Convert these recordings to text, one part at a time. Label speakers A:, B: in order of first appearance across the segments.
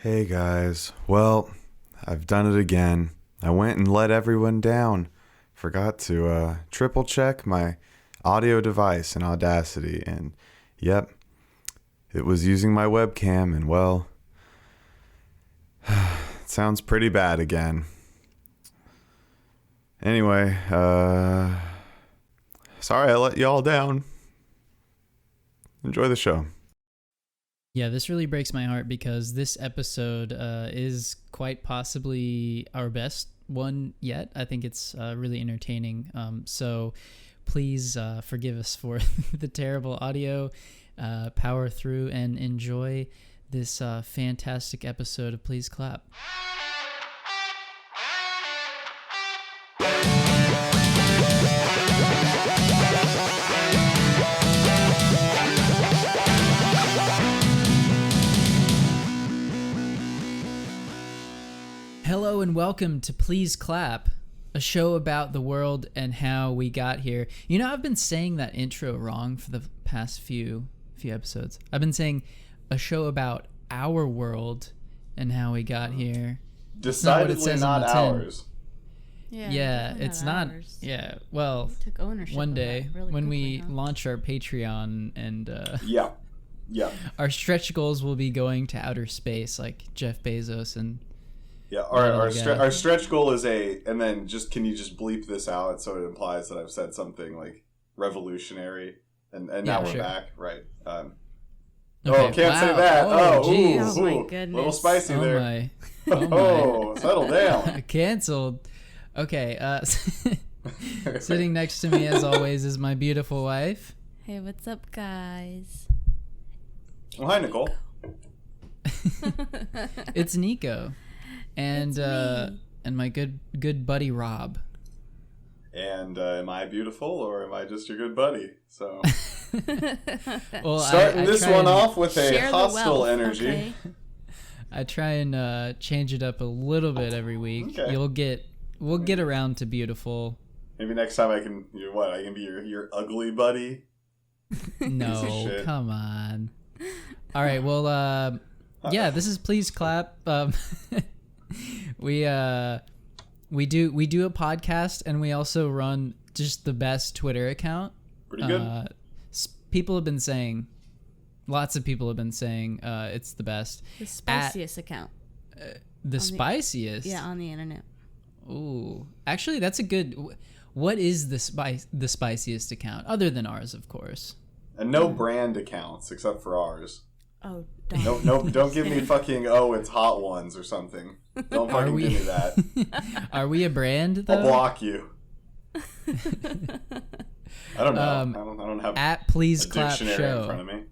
A: Hey guys, well, I've done it again. I went and let everyone down. Forgot to triple check my audio device in Audacity, and yep, it was using my webcam, and well, it sounds pretty bad again. Anyway, sorry I let y'all down. Enjoy the show.
B: Yeah, this really breaks my heart because this episode is quite possibly our best one yet. I think it's really entertaining. So please forgive us for the terrible audio. Power through and enjoy this fantastic episode of Please Clap. Hello and welcome to Please Clap, a show about the world and how we got here. You know, I've been saying that intro wrong for the past few episodes. I've been saying a show about our world and how we got here.
A: Decidedly not ours.
B: Yeah, it's not.
C: Ours.
B: Yeah, well,
C: We took ownership
B: one
C: of
B: day
C: that really
B: when
C: quickly,
B: we
C: huh?
B: launch our Patreon and
A: Yeah.
B: our stretch goals will be going to outer space like Jeff Bezos and.
A: Yeah, our stretch goal is and then can you just bleep this out so it implies that I've said something like revolutionary, and now we're back, right?
B: Okay,
A: can't say that.
B: Geez.
C: Oh my goodness.
A: A little spicy there.
B: My.
A: Oh, settle down.
B: Canceled. Okay, sitting next to me as always is my beautiful wife.
C: Hey, what's up, guys?
A: Well, hi, Nicole.
B: It's Nico. And
C: It's me.
B: and my good buddy Rob.
A: And am I beautiful or am I just your good buddy? So
B: Well,
A: starting this one off with a
C: Share the
A: hostile
C: wealth,
A: energy.
C: okay?
B: I try and change it up a little bit every week.
A: Okay.
B: We'll get around to beautiful.
A: Maybe next time I can. I can be your ugly buddy.
B: No,
A: shit.
B: come on. All right, well, yeah, this is Please Clap. We do a podcast, and we also run just the best Twitter account.
A: Pretty good.
B: People have been saying, lots of people have been saying it's the best.
C: The spiciest account.
B: The spiciest?
C: Yeah, on the internet.
B: Ooh, actually, that's a good. What is the spiciest account other than ours, of course?
A: And no brand accounts except for ours.
C: Oh,
A: Don't give me fucking it's Hot Ones or something. Don't fucking give me that.
B: Are we a brand though?
A: I'll block you. I don't know. I don't have
B: at Please
A: a
B: Clap
A: dictionary
B: Show
A: in front of me.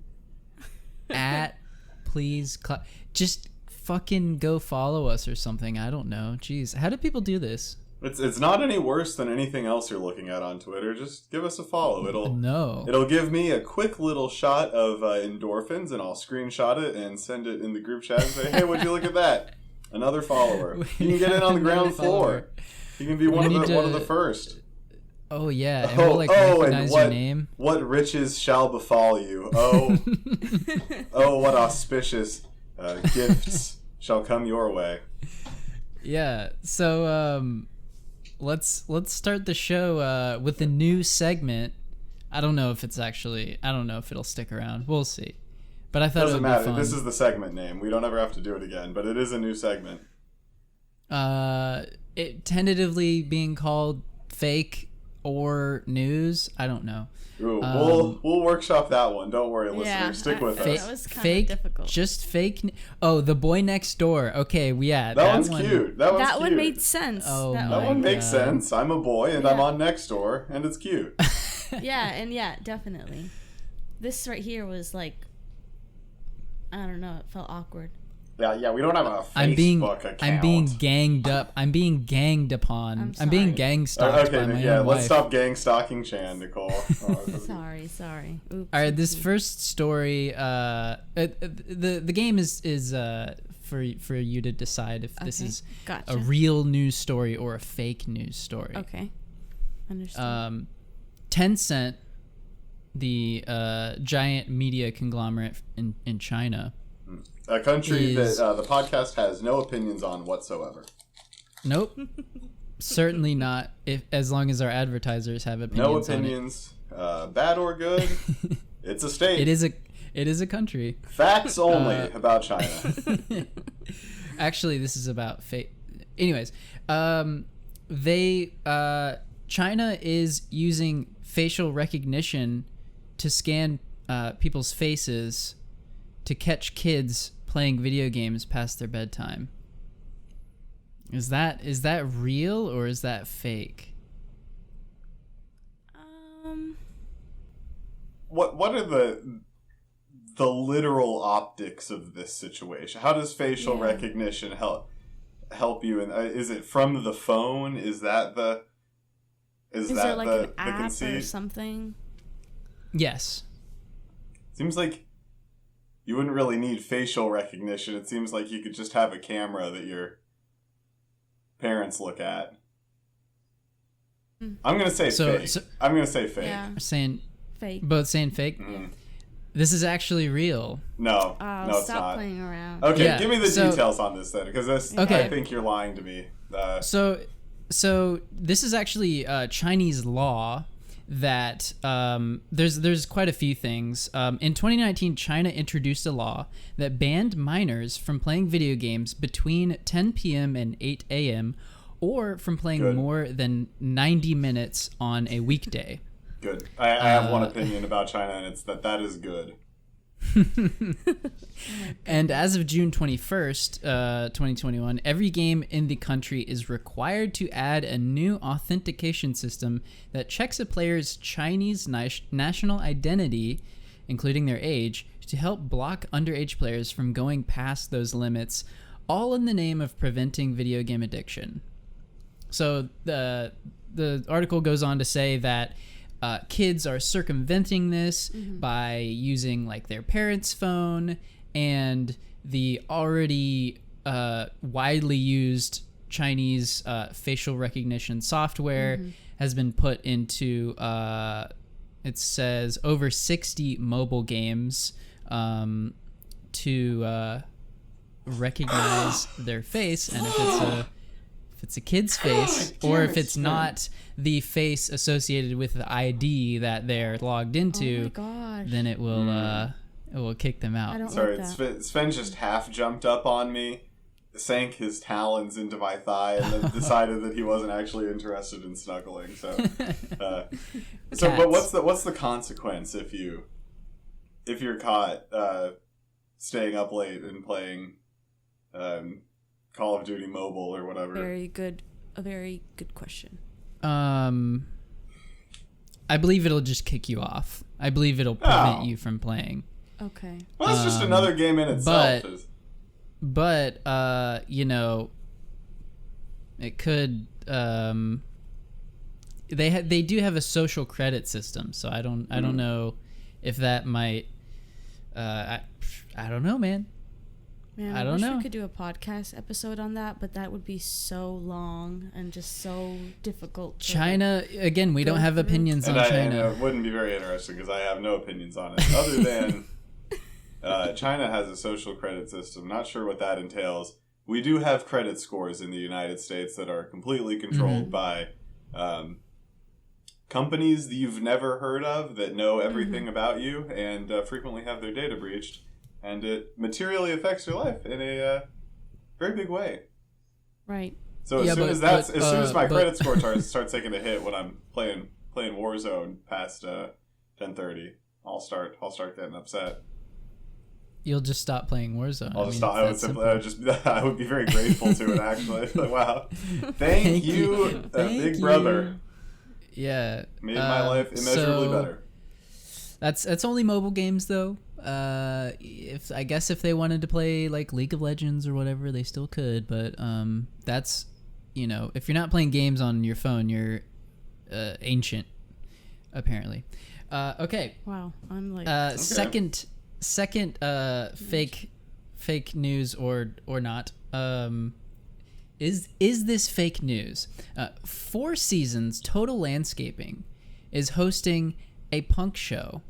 B: at Please Clap. Just fucking go follow us or something. I don't know. Jeez, how do people do this?
A: It's not any worse than anything else you're looking at on Twitter. Just give us a follow. It'll give me a quick little shot of endorphins, and I'll screenshot it and send it in the group chat and say, "Hey, would you look at that? Another follower. You can get in on the ground floor. You can be one of the first."
B: Oh yeah, and we'll recognize your name.
A: What riches shall befall you? Oh, what auspicious gifts shall come your way.
B: Yeah. So let's start the show with a new segment. I don't know if it'll stick around. We'll see. But I thought
A: Doesn't
B: it would
A: matter.
B: be fun.
A: This is the segment name. We don't ever have to do it again, but it is a new segment.
B: It tentatively being called Fake or News. I don't know.
A: Ooh, we'll workshop that one. Don't worry, listeners. Stick with us.
C: That was kind
B: fake,
C: of difficult.
B: Just fake. Oh, The Boy Next Door. Okay, that
A: one's
B: one,
A: cute. That
C: one made sense.
B: Oh
C: that
A: That one makes
B: God.
A: sense. I'm a boy and I'm
C: Yeah.
A: on Nextdoor, and it's cute.
C: Yeah, definitely. This right here was like, I don't know. It felt awkward.
A: Yeah. We don't have a
B: I'm being
A: account.
B: ganged up. I'm being ganged upon. I'm being
C: sorry.
B: gang stalked by my own
A: let's
B: wife.
A: stop gang stalking Chan, Nicole.
C: Sorry. Oops.
B: All right, this first story. The game is for you to decide if this is
C: Gotcha.
B: a real news story or a fake news story.
C: Okay. Understand.
B: Tencent, the giant media conglomerate in China,
A: A country
B: is-
A: that the podcast has no opinions on whatsoever.
B: Nope. Certainly not. If as long as our advertisers have opinions.
A: No opinions, bad or good. It's a state.
B: It is a country.
A: Facts only about China.
B: Actually, this is about fate. Anyways, China is using facial recognition to scan people's faces to catch kids playing video games past their bedtime. Is that real or is that fake?
A: What are the literal optics of this situation? How does facial recognition help you? And is it from the phone? Is that the
C: Is
A: that
C: there like
A: the
C: an app
A: conceit?
C: or something?
B: Yes.
A: Seems like you wouldn't really need facial recognition. It seems like you could just have a camera that your parents look at. I'm gonna say fake. I'm gonna say fake.
C: Yeah.
B: Saying
C: Fake.
B: both saying fake. This is actually real.
A: No,
C: Oh,
A: no, it's
C: stop
A: not.
C: playing around.
A: Okay,
B: Yeah,
A: give me the
B: so-
A: details on this then, because this
B: Okay.
A: I think you're lying to me.
B: So this is actually Chinese law that there's quite a few things. In 2019, China introduced a law that banned minors from playing video games between 10 p.m. and 8 a.m. or from playing
A: Good.
B: more than 90 minutes on a weekday.
A: Good. I have one opinion about China, and it's that is good.
B: And as of June 21st, 2021, every game in the country is required to add a new authentication system that checks a player's Chinese national identity, including their age, to help block underage players from going past those limits, all in the name of preventing video game addiction. So the article goes on to say that kids are circumventing this by using like their parents' phone, and the already widely used Chinese facial recognition software has been put into it says over 60 mobile games to recognize their face, and if it's a kid's face, or if it's not the face associated with the ID that they're logged
C: Oh my
B: into,
C: gosh.
B: then it will kick them out.
C: I don't
A: Sorry,
C: like that.
A: Sven just half jumped up on me, sank his talons into my thigh, and then decided that he wasn't actually interested in snuggling. So, but what's the consequence if you're caught staying up late and playing Call of Duty Mobile or whatever?
C: A very good question.
B: I believe it'll just kick you off. I believe it'll prevent you from playing.
C: Okay.
A: Well, it's just another game in itself.
B: But you know, it could. They do have a social credit system, so I don't know if that might. I don't know, man.
C: Man,
B: I don't
C: wish
B: know.
C: we could do a podcast episode on that, but that would be so long and just so difficult.
B: China, again, we
C: go
B: don't have
C: through.
B: opinions on
A: And
B: China.
A: it wouldn't be very interesting because I have no opinions on it, other than China has a social credit system. Not sure what that entails. We do have credit scores in the United States that are completely controlled by companies that you've never heard of that know everything about you and frequently have their data breached. And it materially affects your life in a very big way.
C: Right.
A: So as soon as my credit score starts taking a hit when I'm playing Warzone past 10:30, I'll start getting upset.
B: You'll just stop playing Warzone.
A: I'll just stop. I would be very grateful to it actually. Like, wow, thank you, Big Brother.
B: Yeah,
A: Made my life immeasurably better.
B: That's only mobile games though. If they wanted to play like League of Legends or whatever, they still could. But that's, you know, if you're not playing games on your phone, you're ancient, apparently. Okay.
C: Wow. I'm like.
B: Second fake news or not. Is this fake news? Four Seasons Total Landscaping is hosting a punk show.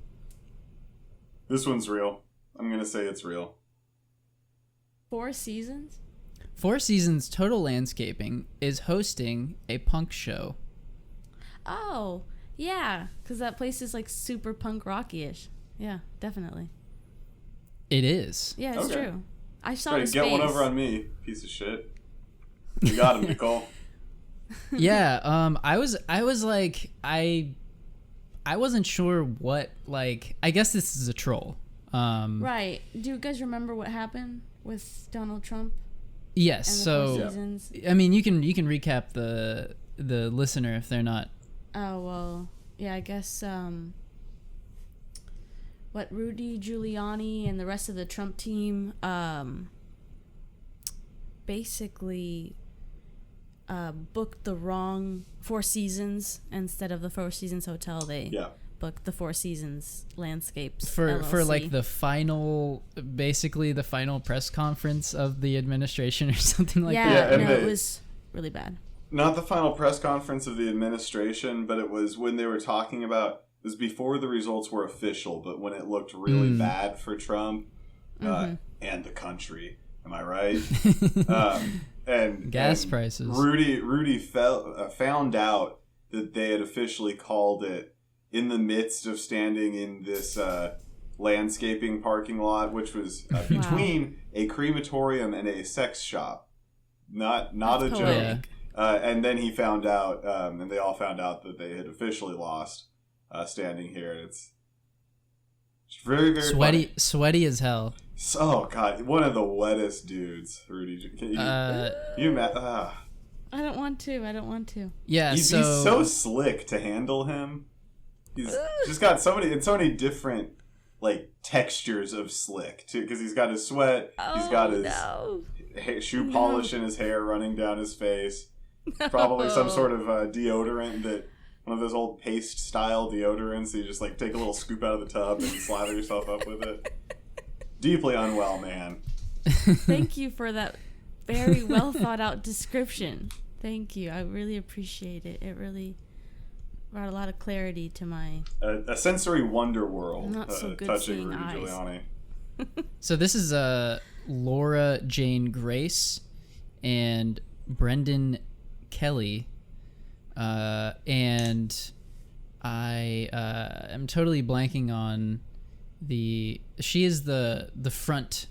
A: This one's real. I'm gonna say it's real.
C: 4 seasons?
B: Four Seasons Total Landscaping is hosting a punk show.
C: Oh, yeah, because that place is like super punk rocky-ish. Yeah, definitely.
B: It is.
C: Yeah, it's
A: Okay.
C: true. I saw
A: Try
C: the
A: to get one
C: space.
A: over on me, piece of shit. You got him, Nicole.
B: Yeah, I was like I wasn't sure what, like, I guess this is a troll.
C: Right. Do you guys remember what happened with Donald Trump?
B: Yes,
C: And the
B: so
C: 4 seasons?
B: I mean, you can recap the listener if they're not.
C: Oh, well, yeah, I guess what Rudy Giuliani and the rest of the Trump team basically booked the wrong Four Seasons instead of the Four Seasons Hotel. They booked the Four Seasons Landscapes
B: For
C: LLC.
B: like the final, basically the final press conference of the administration or something like that.
A: Yeah, and
C: it was really bad.
A: Not the final press conference of the administration, but it was when they were talking about, it was before the results were official, but when it looked really bad for Trump and the country. Am I right? And
B: gas prices.
A: Rudy found out that they had officially called it in the midst of standing in this landscaping parking lot, which was between a crematorium and a sex shop. Not a joke.
B: Yeah.
A: And then he found out, and they all found out that they had officially lost standing here. It's very, very
B: sweaty as hell.
A: Oh God, one of the wettest dudes, Rudy. Can you
C: I don't want to.
B: Yeah,
A: he's so slick to handle him. He's just got so many different like textures of slick too, because he's got his sweat, he's got his shoe polish in his hair running down his face. Probably some sort of deodorant, that one of those old paste style deodorants. You just like take a little scoop out of the tub and slather yourself up with it. Deeply unwell, man.
C: Thank you for that very well thought out description. Thank you. I really appreciate it. It really brought a lot of clarity to my
A: a sensory wonder world.
C: Not so good
A: touching
C: seeing
A: Rudy
C: eyes.
A: Giuliani.
B: So this is Laura Jane Grace and Brendan Kelly, and I am totally blanking on she is the front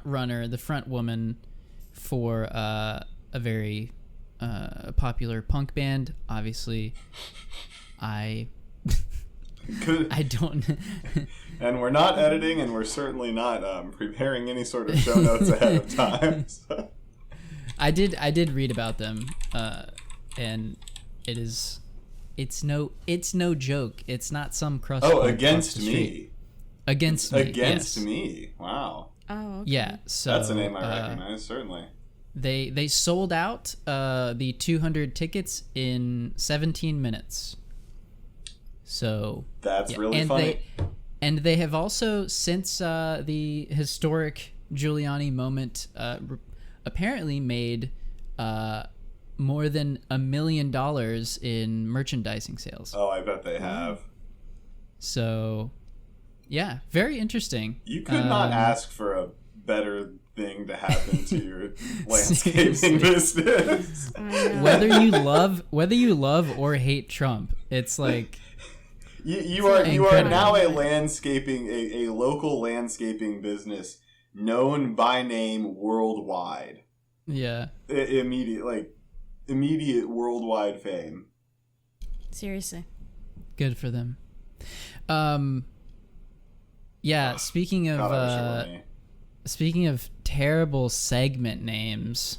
B: runner, the front woman for a very popular punk band. Obviously, I don't.
A: And we're not editing, and we're certainly not preparing any sort of show notes ahead of time. So.
B: I did read about them, and it's no joke. It's not some crust.
A: Against me.
B: Against me.
A: Against
B: yes.
A: me. Wow.
C: Oh, okay.
B: Yeah. So
A: that's a name I recognize, certainly.
B: They sold out the 200 tickets in 17 minutes. So
A: that's really funny.
B: They have also, since the historic Giuliani moment, apparently made more than $1 million in merchandising sales.
A: Oh, I bet they have.
B: So, yeah, very interesting.
A: You could not ask for a better thing to happen to your landscaping business.
B: Whether you love or hate Trump, it's like
A: you are now a local landscaping business known by name worldwide.
B: Yeah.
A: Immediate worldwide fame.
C: Seriously.
B: Good for them. Yeah, speaking of terrible segment names,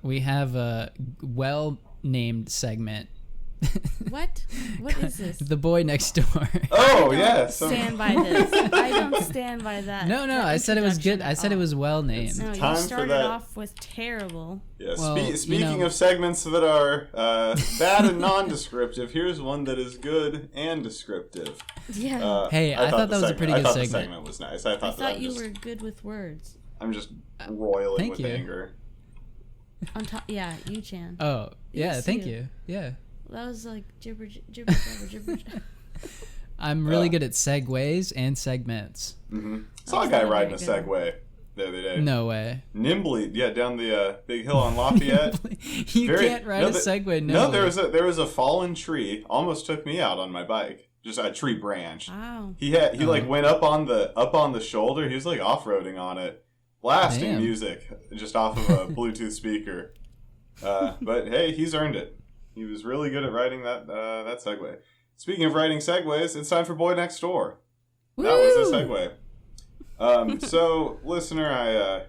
B: we have a well-named segment.
C: What? What is this?
B: The Boy Next Door.
A: Oh, yes.
C: Stand by this. I don't stand by that.
B: No, I said it was good. I said it was well named.
C: No,
A: time
C: you
A: for
C: started
A: that.
C: off with terrible.
A: Yeah,
B: Well,
A: speaking of segments that are bad and non-descriptive, here's one that is good and descriptive.
C: Yeah.
B: Hey, I thought that was a pretty good segment.
A: The segment was nice. I thought
C: you were good with words.
A: I'm just roiling
B: thank
A: with
B: you.
A: anger.
C: On top, yeah, you Chan.
B: Oh, yeah,
C: Yes,
B: thank
C: you.
B: you. Yeah.
C: That was like gibber jabber.
B: I'm really good at segues and segments.
A: Mm-hmm. Saw a guy riding a Segway. the other day.
B: No way.
A: Nimbly, down the big hill on Lafayette.
B: You can't ride a Segway nimbly.
A: No, there was a fallen tree. Almost took me out on my bike. Just a tree branch.
C: Wow.
A: He like went up on the shoulder. He was like off-roading on it, blasting music just off of a Bluetooth speaker. But hey, he's earned it. He was really good at riding that Segway. Speaking of riding Segways, it's time for Boy Next Door. Woo! That was a Segway. So, listener, I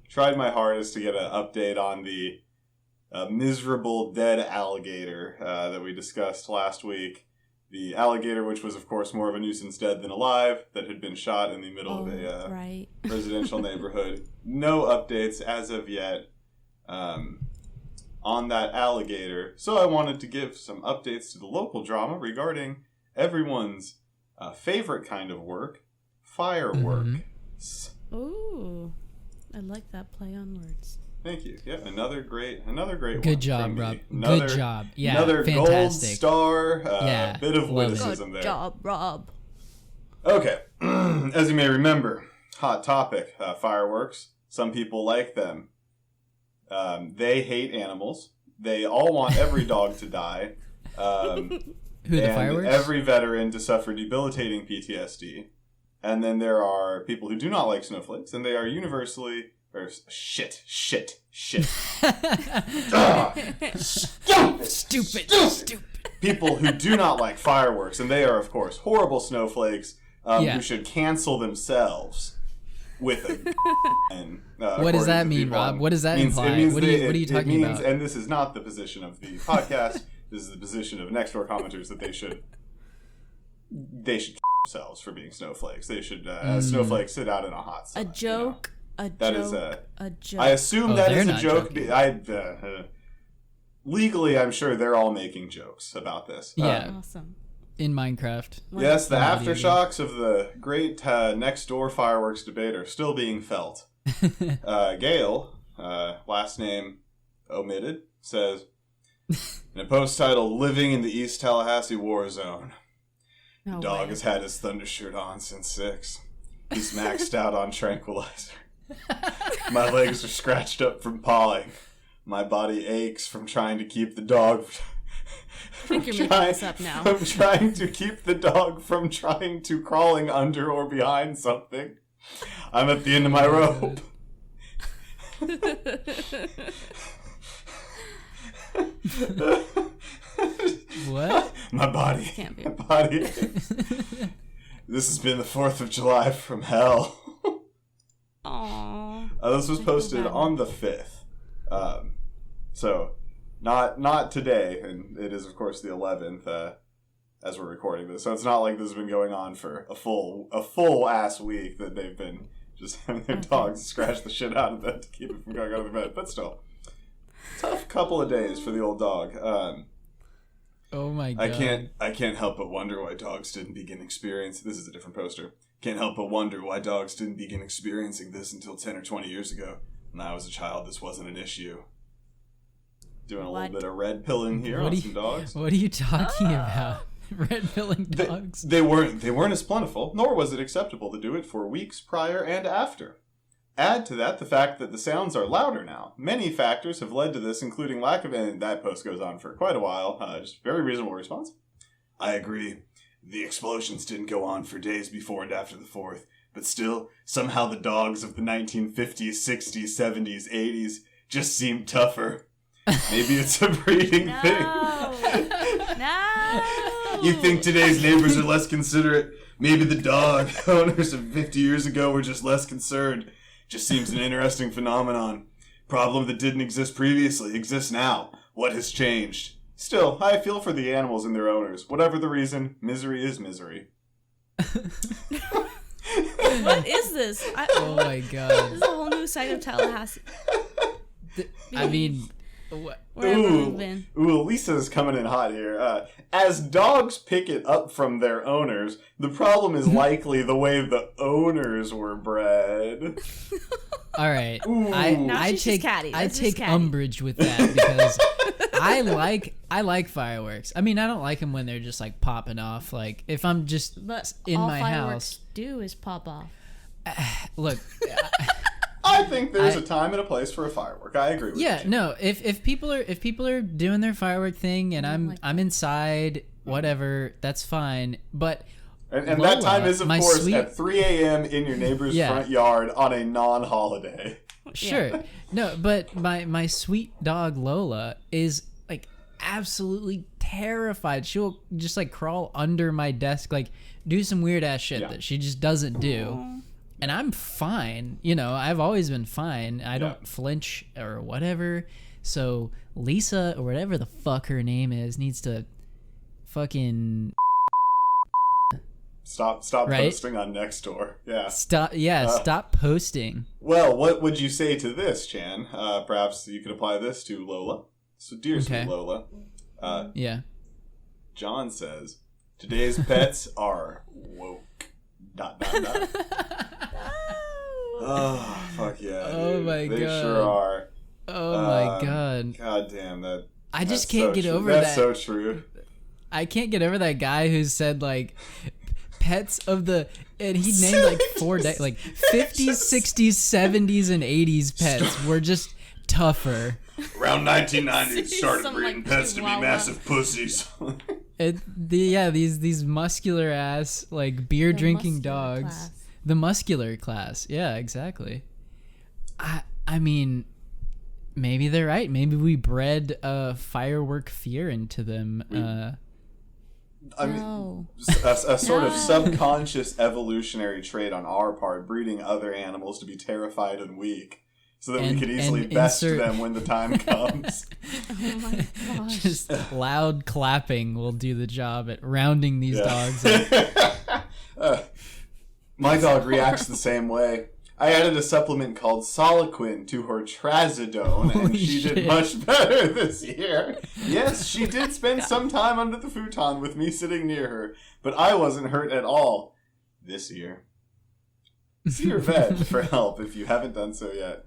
A: tried my hardest to get an update on the miserable dead alligator that we discussed last week. The alligator, which was, of course, more of a nuisance dead than alive, that had been shot in the middle of a residential neighborhood. No updates as of yet on that alligator. So I wanted to give some updates to the local drama regarding everyone's favorite kind of work, fireworks.
C: Ooh, I like that play on words.
A: Thank you. Yeah, another great one.
B: Good job, Rob. Good job. Yeah,
A: another
B: fantastic.
A: Gold star. Bit of witticism there.
C: Good job, Rob.
A: Okay, as you may remember, hot topic, fireworks. Some people like them. They hate animals. They all want every dog to die.
B: Who, the fireworks?
A: Every veteran to suffer debilitating PTSD. And then there are people who do not like snowflakes, and they are universally... Shit. Stupid. People who do not like fireworks, and they are, of course, horrible snowflakes who should cancel themselves with a...
B: what does that mean, Rob? What does that imply? What are you talking about?
A: And this is not the position of the podcast. This is the position of next door commenters that they should themselves for being snowflakes. They should, as snowflakes, sit out in a hot sun.
C: A joke.
A: A joke. I assume that is a joke. Legally, I'm sure they're all making jokes about this.
B: Yeah.
C: Awesome.
B: In Minecraft.
A: Yes, the aftershocks of the great next door fireworks debate are still being felt. Gail, last name omitted, says, in a post titled "Living in the East Tallahassee War Zone," dog has had his thunder shirt on since 6. He's maxed out on tranquilizer. My legs are scratched up from pawing. My body aches from trying to keep the dog...
C: I think you're making this up now.
A: From trying to keep the dog from trying to crawling under or behind something. I'm at the end of my rope.
B: What?
A: My body.
C: Can't be.
A: My body aches. This has been the 4th of July from hell.
C: Aww.
A: This was posted on the 5th. So, not today, and it is, of course, the 11th, as we're recording this. So it's not like this has been going on for a full-ass week that they've been just having their dogs scratch the shit out of them to keep it from going out of the bed. But still, tough couple of days for the old dog.
B: Oh my god.
A: I can't help but wonder why dogs didn't begin experiencing... This is a different poster. Can't help but wonder why dogs didn't begin experiencing this until 10 or 20 years ago. When I was a child, this wasn't an issue. Doing a little bit of red pilling here on some dogs.
B: What are you talking about? Red pilling dogs?
A: They weren't as plentiful, nor was it acceptable to do it for weeks prior and after. Add to that the fact that the sounds are louder now. Many factors have led to this, including lack of... And that post goes on for quite a while. Just very reasonable response. I agree. The explosions didn't go on for days before and after the 4th. But still, somehow the dogs of the 1950s, 60s, 70s, 80s just seemed tougher. Maybe it's a breeding thing.
C: No!
A: You think today's neighbors are less considerate? Maybe the dog owners of 50 years ago were just less concerned. Just seems an interesting phenomenon. Problem that didn't exist previously exists now. What has changed? Still, I feel for the animals and their owners. Whatever the reason, misery is misery.
C: What is this?
B: Oh my god.
C: This is a whole new side of Tallahassee.
B: I mean...
C: Wherever we've been.
A: Ooh, Lisa's coming in hot here. As dogs pick it up from their owners, the problem is likely the way the owners were bred.
B: All right, I take umbrage with that because I like fireworks. I mean, I don't like them when they're just like popping off. Like if I'm just in my house,
C: do is pop off.
B: Look.
A: think there's a time and a place for a firework. I agree with you.
B: Yeah, no. If people are doing their firework thing and I'm inside, whatever, that's fine. But
A: and
B: Lola,
A: that time is, of course,
B: sweet...
A: at 3 a.m. in your neighbor's front yard on a non-holiday.
B: Sure. Yeah. No, but my sweet dog Lola is like absolutely terrified. She'll just like crawl under my desk, like do some weird ass shit that she just doesn't do. Aww. And I'm fine. You know, I've always been fine. I don't flinch or whatever. So Lisa, or whatever the fuck her name is, needs to fucking
A: stop posting on Nextdoor. Yeah.
B: Stop posting.
A: Well, what would you say to this, Chan? Perhaps you could apply this to Lola. So, dear sweet Lola. John says, today's pets are woke. ... Oh, fuck yeah.
B: Oh,
A: dude.
B: My God.
A: They sure are.
B: Oh, my God.
A: God damn that.
B: I just can't get over
A: that.
B: That's
A: so true.
B: I can't get over that guy who said, like, pets of the... And he named, like, 4 like, 50s, 60s, 70s, and 80s pets were just tougher.
A: Around 1990, it started breeding pets to be massive pussies.
B: These muscular ass, like, beer drinking dogs.
C: Class.
B: The muscular class. Yeah, exactly. I mean, maybe they're right. Maybe we bred firework fear into them.
A: I mean, a sort of subconscious evolutionary trait on our part, breeding other animals to be terrified and weak, so that we could easily best them when the time comes.
C: Oh my gosh.
B: Just loud clapping will do the job at rounding these dogs up.
A: My dog reacts the same way. I added a supplement called Soliquin to her Trazodone, and she did much better this year. Yes, she did spend some time under the futon with me sitting near her, but I wasn't hurt at all this year. See your vet for help if you haven't done so yet.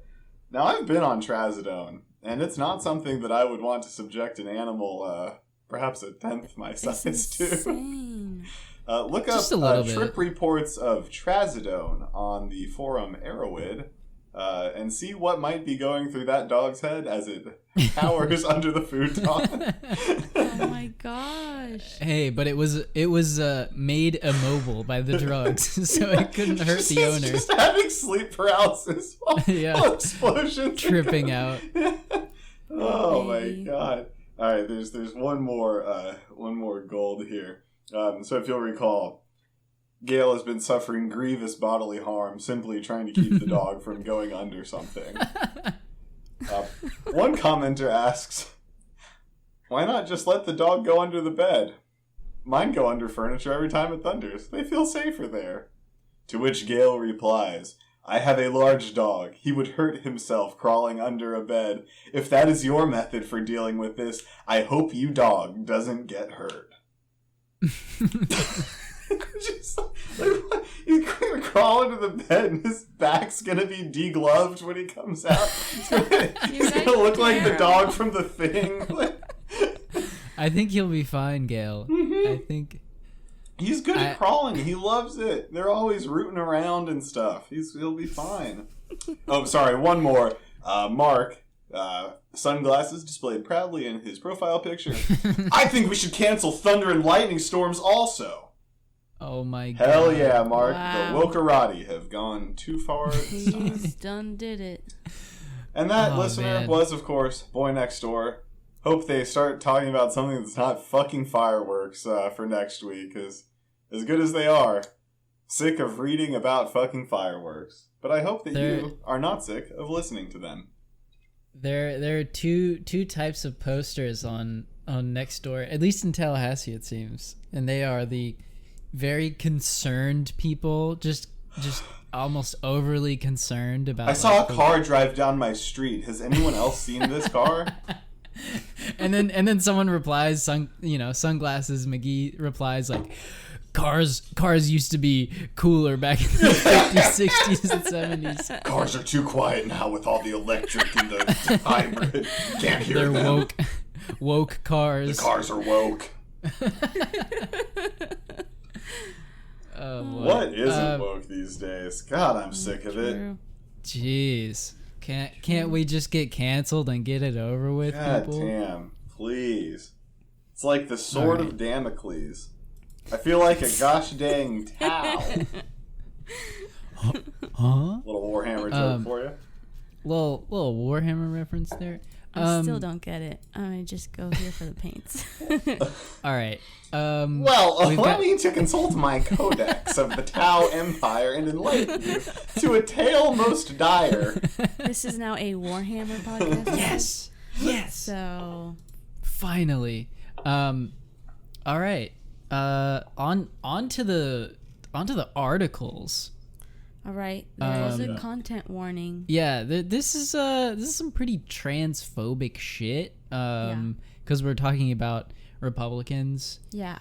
A: Now, I've been on Trazodone, and it's not something that I would want to subject an animal, perhaps a tenth my size, to. Look up trip reports of Trazodone on the forum Arrowid, and see what might be going through that dog's head as it cowers under the futon.
C: Oh my gosh!
B: Hey, but it was made immobile by the drugs, so it couldn't hurt the owner.
A: Just having sleep paralysis while explosions
B: tripping out.
A: Oh my god! All right, there's one more gold here. So if you'll recall, Gail has been suffering grievous bodily harm simply trying to keep the dog from going under something. One commenter asks, why not just let the dog go under the bed? Mine go under furniture every time it thunders. They feel safer there. To which Gail replies, I have a large dog. He would hurt himself crawling under a bed. If that is your method for dealing with this, I hope you dog doesn't get hurt. Just, like, he's gonna crawl into the bed and his back's gonna be degloved when he comes out. He's gonna look like the dog from The Thing.
B: I think he'll be fine, Gail.
A: Mm-hmm.
B: I think
A: he's good at crawling. He loves it. They're always rooting around and stuff. He'll be fine. Oh, sorry. One more. Mark. Sunglasses displayed proudly in his profile picture. I think we should cancel thunder and lightning storms also.
B: Oh my god.
A: Hell yeah, Mark. Wow. The Wokerati have gone too far.
C: He's done did it.
A: And that listener was, of course, Boy Next Door. Hope they start talking about something that's not fucking fireworks for next week, because as good as they are, sick of reading about fucking fireworks. But I hope that you are not sick of listening to them.
B: There are two types of posters on Nextdoor, at least in Tallahassee it seems, and they are the very concerned people, just almost overly concerned about.
A: I saw a car drive down my street. Has anyone else seen this car?
B: and then someone replies, Sunglasses McGee replies like, Cars used to be cooler back in the 50s, 60s, and 70s.
A: Cars are too quiet now with all the electric and the hybrid. Can't hear them.
B: They're woke cars.
A: The cars are woke.
B: Oh,
A: what isn't woke these days? God, I'm sick of it.
B: Jeez. Can't we just get canceled and get it over with,
A: God
B: people?
A: damn, please. It's like the sword of Damocles. I feel like a gosh dang towel.
B: Huh?
A: Little Warhammer joke for you.
B: Little Warhammer reference there.
C: I still don't get it. I just go here for the paints.
B: All right.
A: Well, allow me to consult my codex of the Tau Empire and enlighten you to a tale most dire.
C: This is now a Warhammer podcast.
B: Yes.
C: So
B: Finally. All right. On to the articles.
C: all right, there is a content warning.
B: Yeah, this is some pretty transphobic shit. Because we're talking about Republicans.
C: Yeah.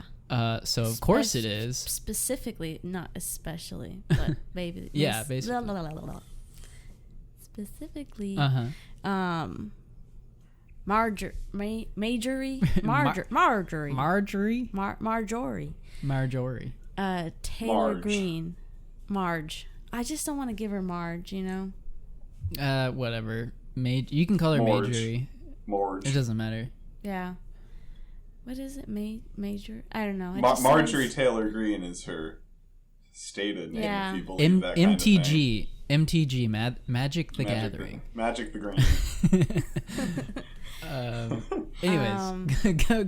B: So of course it is.
C: Specifically, not especially, but maybe.
B: Yeah, basically.
C: Specifically, Marjorie. Taylor Greene. Marge. I just don't want to give her Marge, you know?
B: Whatever. You can call her Marjorie.
A: Marge.
B: It doesn't matter.
C: Yeah. What is it? Major? I don't know.
A: Marjorie Taylor Greene is her stated name.
C: Yeah.
A: If you believe that kind of thing.
B: MTG, Magic the Gathering.
A: Magic the Green.
B: Anyways,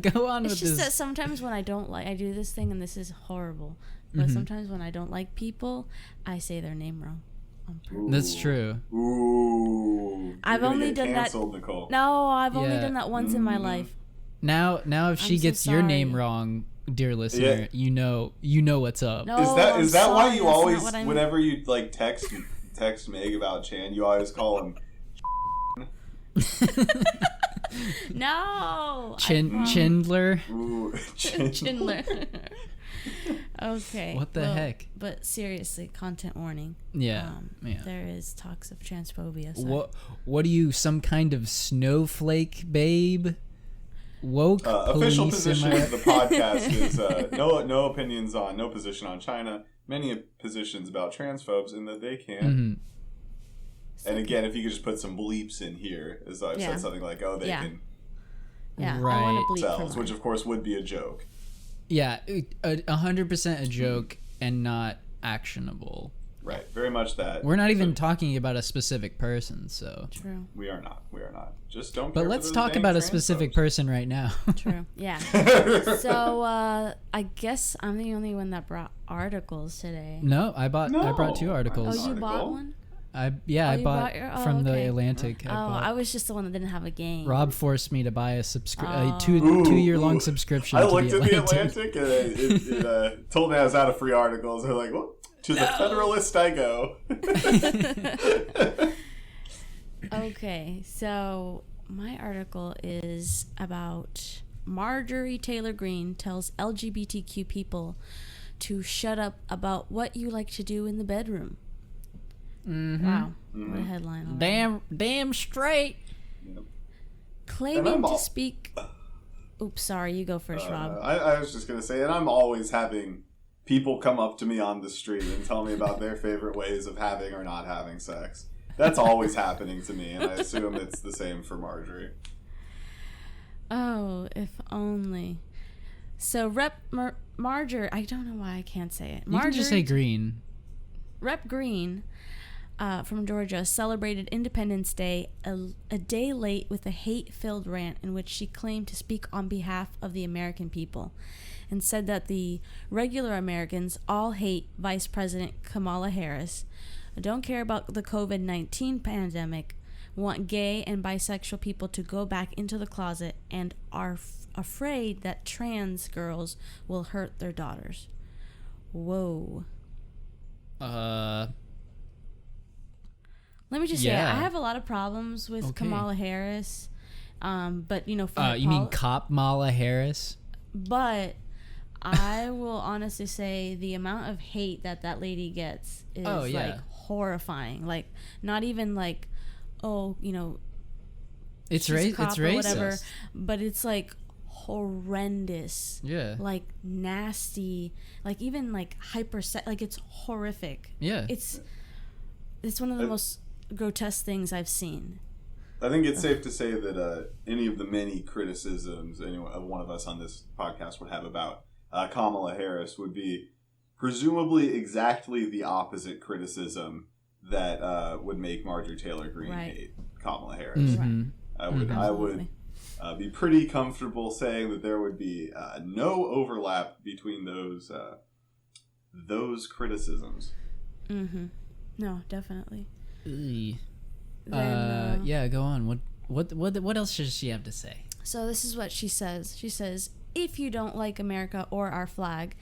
B: go on with
C: it's
B: this.
C: just that sometimes when I don't like, I do this thing and this is horrible, but sometimes when I don't like people, I say their name wrong on purpose.
B: That's true.
A: Ooh.
C: I've only done
A: canceled,
C: that.
A: Nicole.
C: No, I've only done that once in my life.
B: Now if she
C: I'm so
B: gets your name
C: sorry.
B: wrong, dear listener, you know what's up.
C: No,
A: Is that why
C: sorry,
A: you
C: that's
A: always,
C: not what I mean.
A: whenever you like text Meg about Chan, you always call him
C: No.
B: Chindler.
A: Ooh,
C: Chandler. Okay.
B: What the heck?
C: But seriously, content warning.
B: Yeah.
C: There is talks of transphobia. So.
B: What are you, some kind of snowflake, babe? Woke
A: official
B: police
A: position of the podcast is no opinions on, no position on China. Many positions about transphobes in that they can't.
B: Mm-hmm.
A: And again, if you could just put some bleeps in here, as I said something like, "Oh, they can."
C: Yeah,
B: right.
C: I want to bleep
A: Cells, which of course would be a joke.
B: Yeah, 100% a joke and not actionable.
A: Right, very much that.
B: We're not even talking about a specific person, so.
C: True.
A: We are not. Just don't.
B: But let's talk about a specific person right now.
C: True. Yeah. So I guess I'm the only one that brought articles today.
B: No, I brought 2 articles.
C: Oh, you bought one?
B: I bought from the Atlantic.
C: I was just the one that didn't have a game.
B: Rob forced me to buy a two-year-long subscription.
A: I looked at the Atlantic and it told me I was out of free articles. They're like, well, to the Federalist I go.
C: Okay, so my article is about Marjorie Taylor Greene tells LGBTQ people to shut up about what you like to do in the bedroom.
B: Mm-hmm.
C: Wow, what a headline! Already.
B: Damn straight.
A: Yep.
C: Claiming to speak. Oops, sorry. You go first, Rob.
A: I was just gonna say, and I'm always having people come up to me on the street and tell me about their favorite ways of having or not having sex. That's always happening to me, and I assume it's the same for Marjorie.
C: Oh, if only. So Marjorie, I don't know why I can't say it.
B: You can just say Green.
C: Rep Green from Georgia celebrated Independence Day a day late with a hate-filled rant in which she claimed to speak on behalf of the American people and said that the regular Americans all hate Vice President Kamala Harris, don't care about the COVID-19 pandemic, want gay and bisexual people to go back into the closet, and are afraid that trans girls will hurt their daughters. Whoa.
B: Let
C: me just say, I have a lot of problems with Kamala Harris, but you know,
B: you mean Cop Mala Harris?
C: But I will honestly say the amount of hate that lady gets is like horrifying. Like, not even like, oh, you know,
B: it's
C: it's
B: racist,
C: whatever, but it's like horrendous.
B: Yeah.
C: Like nasty. Like even like like it's horrific.
B: Yeah.
C: It's one of the most grotesque things I've seen.
A: I think it's safe to say that any of the many criticisms any one of us on this podcast would have about Kamala Harris would be presumably exactly the opposite criticism that would make Marjorie Taylor Greene hate Kamala Harris.
B: Mm-hmm.
A: I would be pretty comfortable saying that there would be no overlap between those criticisms.
C: Mm-hmm. No, definitely.
B: Then, yeah, go on. What else does she have to say?
C: So this is what she says. She says, if you don't like America or our flag,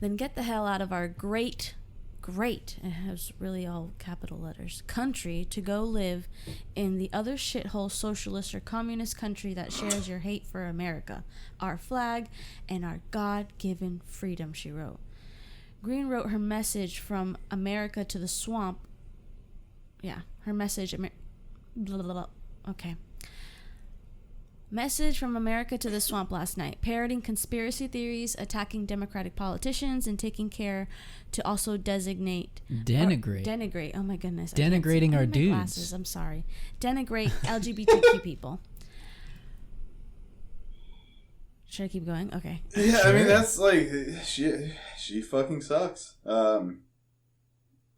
C: then get the hell out of our great, it has really all capital letters, country to go live in the other shithole socialist or communist country that shares your hate for America, our flag, and our God-given freedom, she wrote. Greene wrote her message from America to the swamp. Yeah, her message. Blah, blah, blah. Okay. Message from America to the swamp last night, parroting conspiracy theories, attacking Democratic politicians, and taking care to also denigrate. Oh my goodness.
B: Denigrating our dudes.
C: Glasses, I'm sorry. Denigrate LGBTQ people. Should I keep going? Okay.
A: Yeah, sure. I mean that's like she fucking sucks.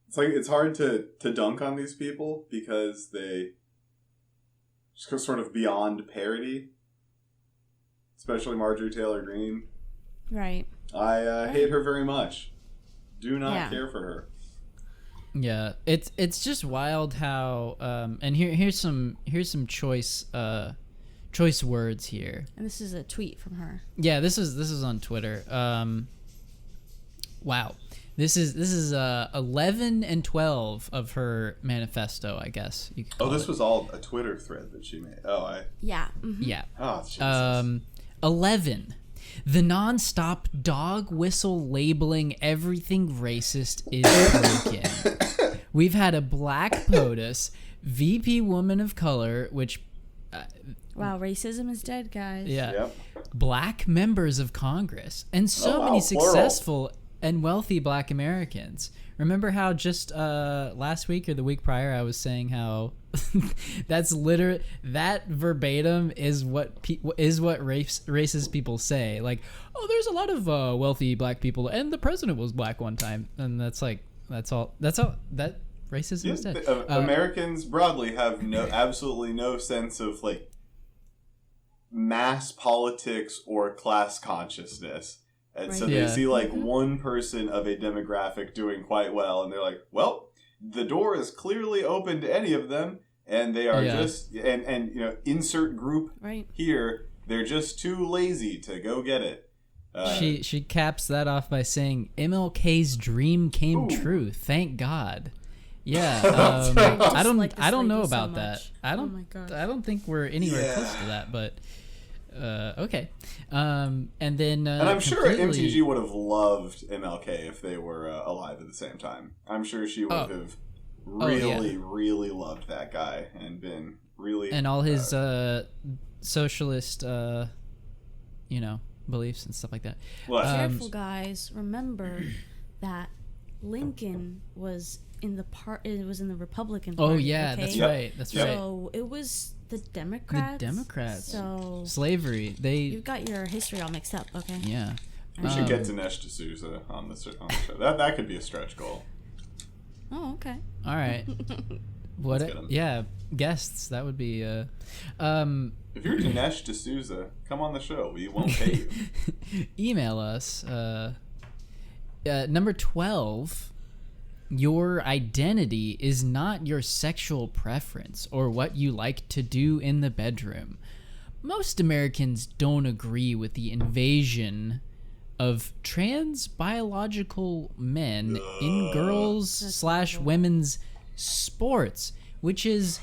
A: It's like it's hard to dunk on these people because they just sort of beyond parody. Especially Marjorie Taylor Greene.
C: Right.
A: I hate her very much. Do not care for her.
B: Yeah, it's just wild how and here's some choice words here.
C: And this is a tweet from her.
B: Yeah, this is on Twitter. Wow. This is 11 and 12 of her manifesto, I guess you could call
A: this
B: it.
A: was all a Twitter thread that she made.
C: Yeah. Mm-hmm.
B: Yeah.
A: Oh, Jesus.
B: 11. The non-stop dog whistle labeling everything racist is broken. We've had a black POTUS, VP woman of color, which
C: wow, racism is dead, guys.
B: Yeah.
A: Yep.
B: Black members of Congress and so many successful and wealthy black Americans. Remember how just last week or the week prior I was saying how that's literally that verbatim is what racist people say. Like, oh, there's a lot of wealthy black people and the president was black one time, and that's all that racism is dead.
A: Americans broadly have absolutely no sense of like mass politics or class consciousness. And so they see like one person of a demographic doing quite well, and they're like, well, the door is clearly open to any of them, and they are just, and you know, insert group here, they're just too lazy to go get it.
B: She caps that off by saying, MLK's dream came true, thank God. Yeah, I don't know about that. I don't think we're anywhere close to that, but... okay. And then
A: and I'm sure MTG would have loved MLK if they were alive at the same time. I'm sure she would have really loved that guy and been really... And
B: all his socialist, beliefs and stuff like that.
C: Careful, guys. Remember that Lincoln was in the Republican Party.
B: Oh, yeah,
C: okay?
B: that's right. That's right.
C: So it was... The Democrats. So
B: slavery.
C: You've got your history all mixed up. Okay.
B: Yeah.
A: We should get Dinesh D'Souza on the show. That could be a stretch goal.
C: Oh, okay.
B: All right. Guests. That would be. If
A: you're Dinesh D'Souza, come on the show. We won't pay you.
B: Email us. Number 12. Your identity is not your sexual preference or what you like to do in the bedroom. Most Americans don't agree with the invasion of trans biological men in girls / women's sports, which is,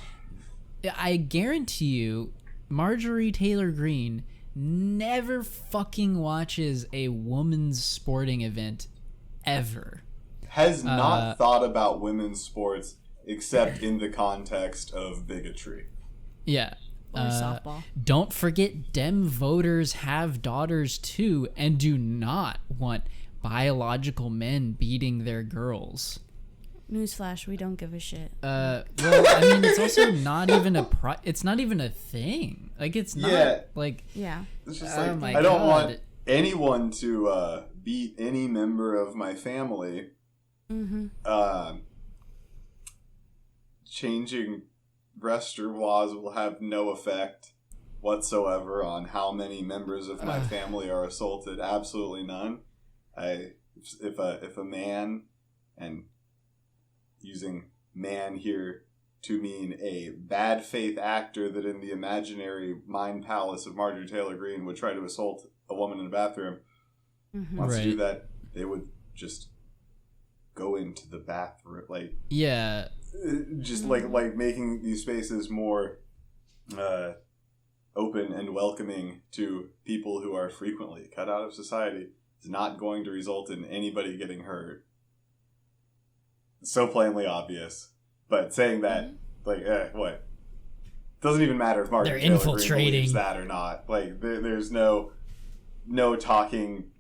B: I guarantee you, Marjorie Taylor Greene never fucking watches a woman's sporting event ever.
A: Has not thought about women's sports except in the context of bigotry.
B: Yeah.
C: Or softball.
B: Don't forget, Dem voters have daughters too and do not want biological men beating their girls.
C: Newsflash, we don't give a shit.
B: Well, I mean, it's also not even it's not even a thing. Like, it's not like.
C: Yeah.
A: It's just
B: Oh
A: like,
B: my
A: I don't
B: God.
A: want anyone to beat any member of my family.
C: Mm-hmm.
A: Changing restroom laws will have no effect whatsoever on how many members of my family are assaulted. Absolutely none. If a man, and using man here to mean a bad faith actor that in the imaginary mind palace of Marjorie Taylor Greene would try to assault a woman in a bathroom, wants to do that, they would just go into the bathroom, like just like making these spaces more open and welcoming to people who are frequently cut out of society is not going to result in anybody getting hurt. It's so plainly obvious. But saying that, like, what? Doesn't even matter if Marjorie Taylor Greene believes that or not. Like, there's no talking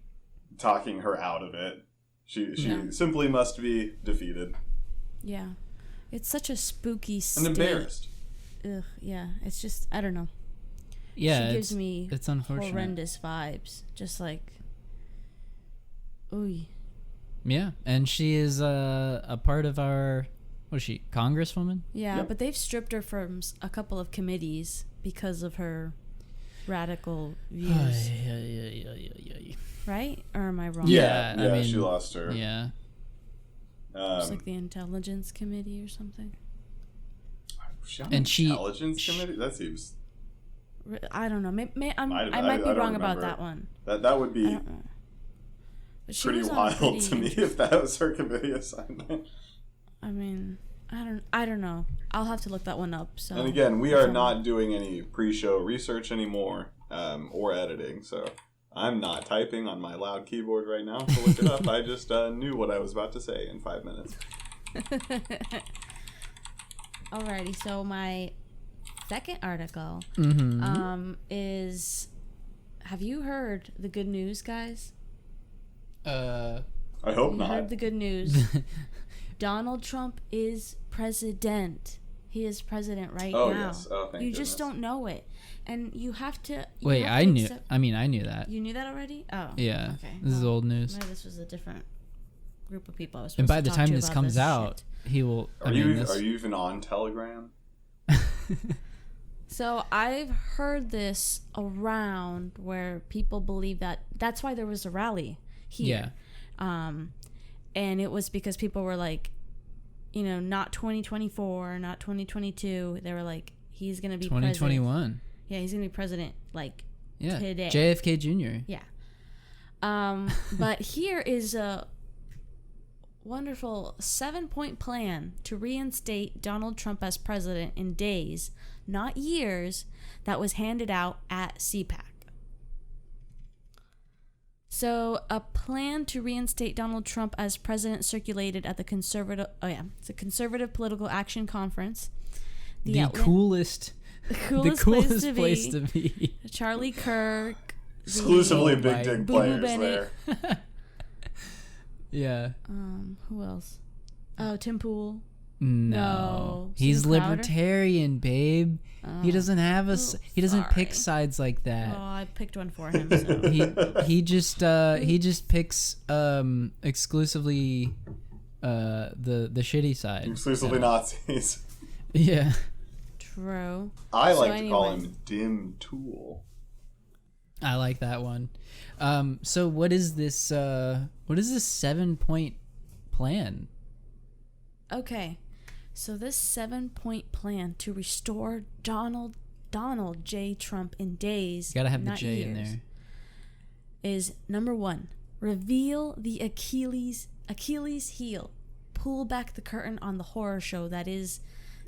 A: her out of it. She simply must be defeated.
C: Yeah. It's such a spooky
A: and embarrassed.
C: Ugh, yeah. It's just, I don't know.
B: Yeah,
C: she gives me
B: it's unfortunate.
C: Horrendous vibes. Just like, ooh.
B: Yeah, and she is a part of our, what is she, Congresswoman?
C: Yeah, but they've stripped her from a couple of committees because of her radical views. Right? Or am I wrong?
B: Yeah, I mean,
A: she lost her.
B: Yeah.
C: It's like the Intelligence Committee or something.
A: Intelligence Committee? That seems...
C: I don't know. I might be wrong about that one.
A: That would be pretty wild to me if that was her committee assignment.
C: I mean, I don't know. I'll have to look that one up. So.
A: And again, we are not doing any pre-show research anymore, or editing, so I'm not typing on my loud keyboard right now to look it up. I just knew what I was about to say in 5 minutes.
C: Alrighty, so my second article is, have you heard the good news, guys?
A: I hope not.
C: Heard the good news. Donald Trump is president. He is president right now.
A: Yes. Oh, thank
C: you
A: goodness.
C: just don't know it, and you have to.
B: Wait, I knew. I mean, I knew that.
C: You knew that already? Oh.
B: Yeah.
C: Okay.
B: This is old news.
C: Maybe this was a different group of people I was supposed
B: and by
C: to
B: the
C: talk
B: time
C: to
B: this
C: about
B: comes out,
C: shit.
B: he will.
A: Are you even on Telegram?
C: So I've heard this around where people believe that that's why there was a rally here. Yeah. And it was because people were like, not 2024, not 2022. They were like, he's going to be
B: 2021.
C: President. Yeah, he's going to be president today.
B: JFK Jr.
C: Yeah. But here is a wonderful 7-point plan to reinstate Donald Trump as president in days, not years, that was handed out at CPAC. So, a plan to reinstate Donald Trump as president circulated at the Conservative Political Action Conference.
B: The coolest place to be.
C: Charlie Kirk.
A: Exclusively Big Dick players
C: Bennett.
A: there.
B: Yeah.
C: Who else? Oh, Tim Pool.
B: No. He's libertarian, babe. He doesn't have he doesn't pick sides like that.
C: Oh, I picked one for him. So.
B: he just picks exclusively the shitty side.
A: Exclusively Nazis.
B: Yeah.
C: True.
A: I like to call him Dim Tool.
B: I like that one. So what is this 7-point plan?
C: Okay. So this 7-point plan to restore Donald J. Trump in days,
B: gotta have the J
C: years,
B: in there,
C: is number 1, reveal the Achilles heel. Pull back the curtain on the horror show that is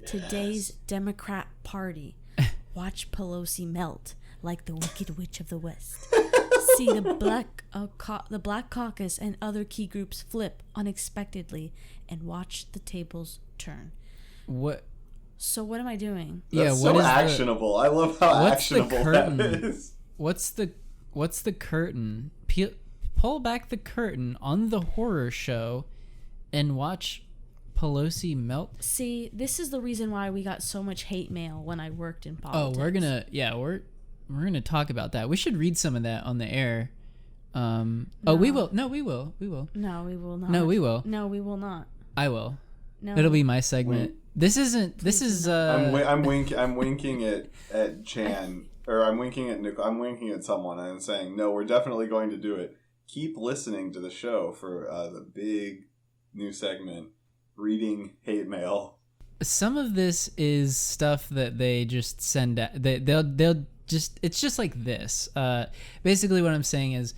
C: today's Democrat Party. Watch Pelosi melt like the Wicked Witch of the West. See the Black Caucus and other key groups flip unexpectedly, and watch the tables turn.
B: What?
C: So what am I doing?
A: That's so actionable. I love how actionable that is.
B: What's the curtain? Pull back the curtain on the horror show, and watch Pelosi melt.
C: See, this is the reason why we got so much hate mail when I worked in
B: Oh,
C: politics.
B: we're gonna talk about that. We should read some of that on the air. Oh, we will. No, we will. We will.
C: No, we will not.
B: No, we will.
C: No, we will not.
B: I will.
C: No.
B: It'll be my segment. This isn't. This is.
A: I'm winking at Chan, or I'm winking at Nick. I'm winking at someone, and I'm saying, no, we're definitely going to do it. Keep listening to the show for the big new segment, reading hate mail.
B: Some of this is stuff that they just send out. They'll just. It's just like this. Basically, what I'm saying is,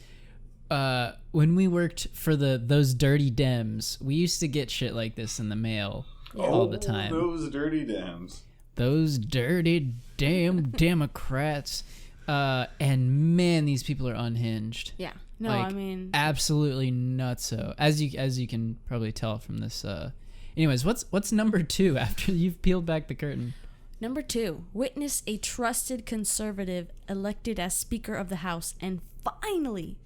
B: when we worked for those dirty Dems, we used to get shit like this in the mail all the time.
A: Those dirty Dems.
B: Those dirty damn Democrats. And man, these people are unhinged.
C: Yeah. No,
B: Like,
C: I mean,
B: absolutely nutso. As you can probably tell from this. Anyways, what's number 2 after you've peeled back the curtain?
C: number 2, witness a trusted conservative elected as Speaker of the House, and finally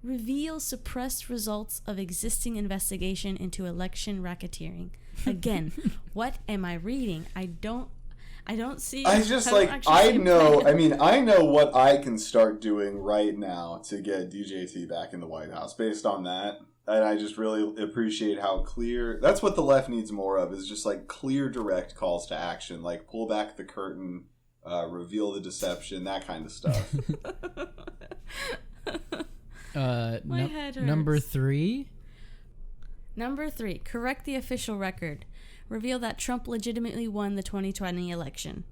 C: reveal suppressed results of existing investigation into election racketeering. Again, what am I reading? I don't see.
A: I just
C: don't actually
A: I
C: see a
A: know.
C: plan.
A: I mean, I know what I can start doing right now to get DJT back in the White House based on that. And I just really appreciate how clear. That's what the left needs more of, is just like clear, direct calls to action, like pull back the curtain, reveal the deception, that kind of stuff.
C: My head hurts.
B: Number 3.
C: Number 3, correct the official record. Reveal that Trump legitimately won the 2020 election.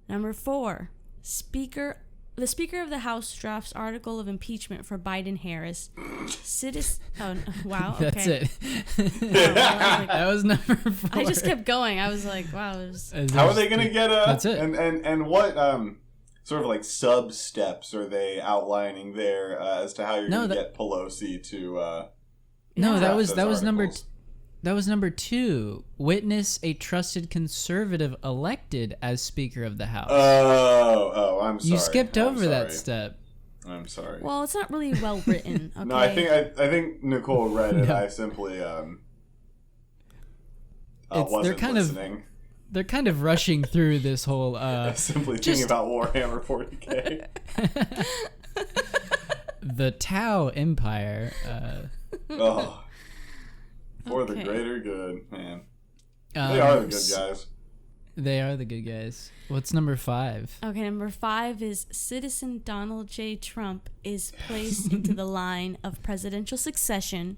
C: Number 4, the Speaker of the House drafts article of impeachment for Biden-Harris. Wow, okay.
B: That's it. That was number 4.
C: I just kept going. I was like, wow.
A: How are they going to get a...
B: That's it.
A: And what sort of like sub-steps are they outlining there as to how you're going to get Pelosi to...
B: No, that
A: draft
B: was
A: those
B: number 2. Witness a trusted conservative elected as Speaker of the House.
A: Oh, I'm sorry.
B: You skipped
A: I'm
B: over that
A: sorry.
B: step.
A: I'm sorry.
C: Well, it's not really well written. Okay?
A: No, I think Nicole read it.
B: No.
A: I simply
B: they're
A: wasn't
B: kind
A: listening.
B: They're kind of rushing through this whole.
A: Simply thinking about Warhammer 40k.
B: The Tau Empire.
A: Oh, for the
C: Okay.
A: greater good, man. They are the good guys.
B: They are the good guys. What's number 5?
C: Okay, number 5 is Citizen Donald J. Trump is placed into the line of presidential succession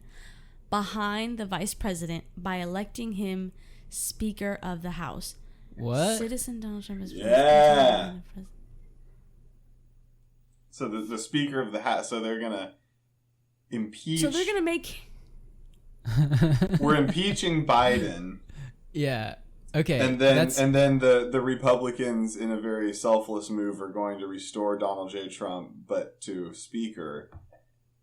C: behind the vice president by electing him Speaker of the House.
B: What?
C: Citizen Donald Trump is placed
A: Yeah.
C: into the line of president.
A: So the Speaker of the House. So they're gonna impeach.
C: So they're gonna make.
A: We're impeaching Biden.
B: Yeah. Okay.
A: And then the Republicans, in a very selfless move, are going to restore Donald J. Trump, but to Speaker.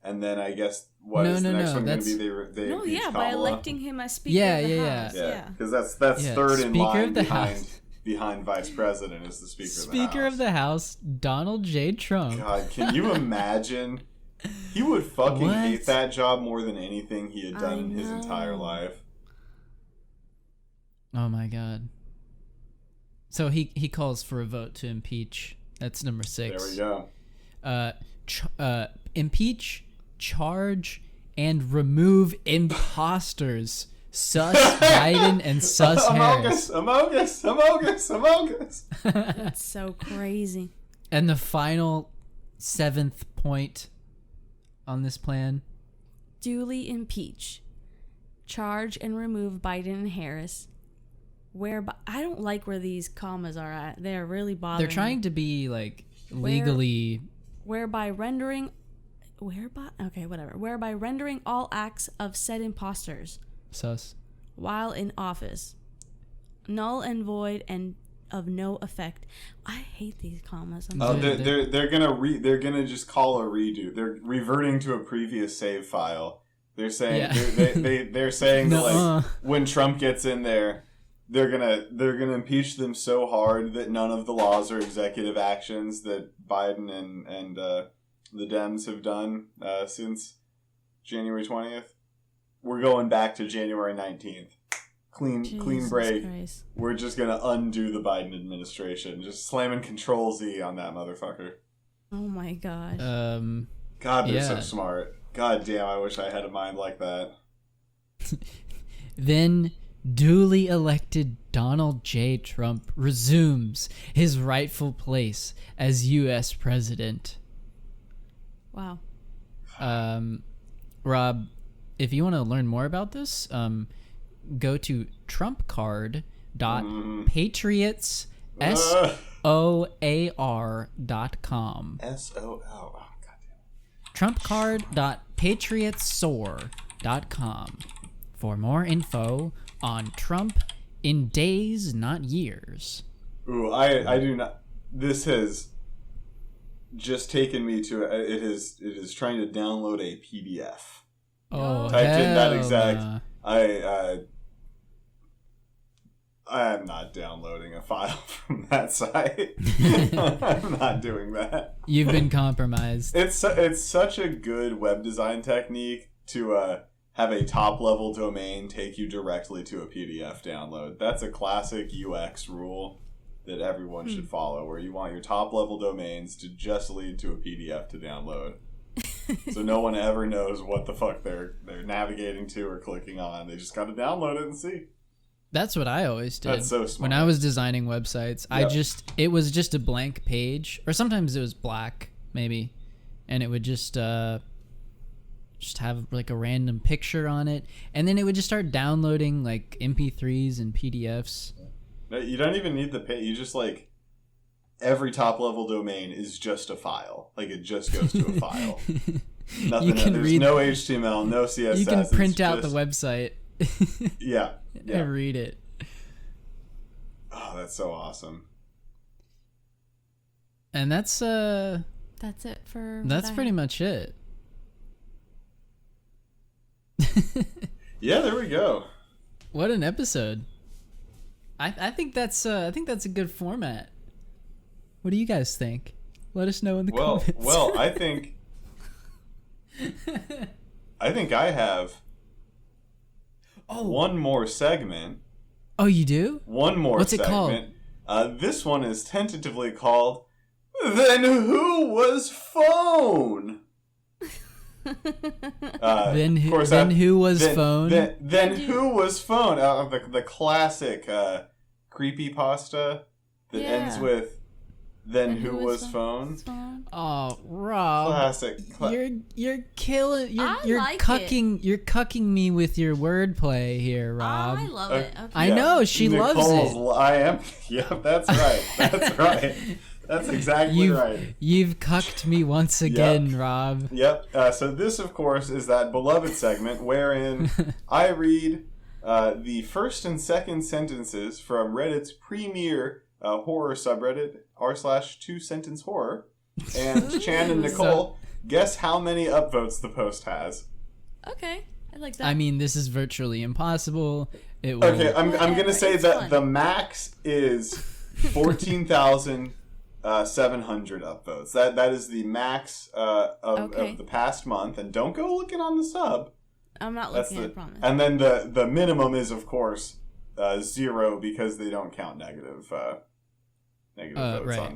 A: And then I guess the next one going to be they
C: No,
A: impeach
C: yeah, by
A: Kamala?
C: electing him as Speaker of the House.
A: Yeah, because that's
B: Yeah,
A: third in
B: Speaker
A: line
B: of the House.
A: behind Vice President is the Speaker of the House.
B: Speaker of the House, Donald J. Trump.
A: God, can you imagine? He would fucking
B: What?
A: hate that job more than anything he had done in his
C: know.
A: entire life.
B: Oh my God. So he calls for a vote to impeach. That's number 6.
A: There we go.
B: Impeach, charge, and remove imposters. Sus Biden and sus Harris.
A: Amogus.
C: That's so crazy.
B: And the final 7th point on this plan.
C: Duly impeach, charge, and remove Biden and Harris. Whereby I don't like where these commas are at. They're really bothering.
B: They're trying to be like legally.
C: Whereby rendering all acts of said imposters
B: Sus.
C: while in office null and void and of no effect. I hate these commas.
A: They're gonna just call a redo. They're reverting to a previous save file. They're saying they're saying that, like, when Trump gets in there, they're gonna impeach them so hard that none of the laws or executive actions that Biden and the Dems have done since January 20th. We're going back to January 19th. clean
C: Jesus
A: break.
C: Christ.
A: We're just gonna undo the Biden administration. Just slamming Control Z on that motherfucker.
C: Oh my gosh.
A: God, they're so
B: Yeah.
A: smart. God damn, I wish I had a mind like that.
B: Then duly elected Donald J. Trump resumes his rightful place as U.S. president.
C: Wow.
B: Rob, if you want to learn more about this, go to trumpcard.patriots.soar.com.
A: SOL. Oh, goddamn.
B: trumpcard.patriotssoar.com for more info on Trump in days, not years.
A: Ooh, I do not. This has just taken me to it is trying to download a PDF.
B: Oh,
A: Typed in that
B: hell
A: exact.
B: nah.
A: I am not downloading a file from that site. I'm not doing that.
B: You've been compromised.
A: It's such a good web design technique to have a top level domain take you directly to a PDF download. That's a classic UX rule that everyone should follow, where you want your top level domains to just lead to a PDF to download. So no one ever knows what the fuck they're navigating to or clicking on. They just gotta download it and see.
B: That's what I always did.
A: That's so smart.
B: When I was designing websites,
A: Yep.
B: it was just a blank page, or sometimes it was black, maybe, and it would just have like a random picture on it, and then it would just start downloading like MP3s and PDFs.
A: No, you don't even need the page. You just like every top level domain is just a file. Like it just goes to a file. Nothing. There's no HTML, no CSS.
B: You can print
A: it's
B: out the
A: just-
B: website.
A: Yeah.
B: And read it.
A: Oh, that's so awesome.
B: And that's
C: That's it for.
B: that's pretty much it.
A: Yeah, there we go.
B: What an episode. I think that's a good format. What do you guys think? Let us know in the comments.
A: Well, I think I have one more segment.
B: Oh, you do?
A: One more
B: What's it
A: segment. This one is tentatively called Then Who Was Phone?
B: Then
A: of course,
B: who was phone?
A: Then who was phone? The classic creepypasta that ends with Then who was phone?
B: Oh, Rob.
A: Classic.
B: You're killing. You're
C: like
B: cucking. You're cucking me with your wordplay here, Rob.
C: I love it. Okay.
B: I know she loves it.
A: I am. Yep, that's right. That's right. That's exactly right.
B: You've cucked me once again, Rob.
A: Yep. So this, of course, is that beloved segment wherein I read the first and second sentences from Reddit's premier horror subreddit, r/2sentence-horror, and Chan and Nicole guess how many upvotes the post has.
C: Okay, I like that.
B: I mean, this is virtually impossible. It will.
A: Okay, I'm gonna say
C: It's
A: that
C: fun.
A: the max is 14,700 upvotes. That is the max of the past month. And don't go looking on the sub.
C: I'm not looking. I promise.
A: And then the minimum is, of course, 0 because they don't count negative votes on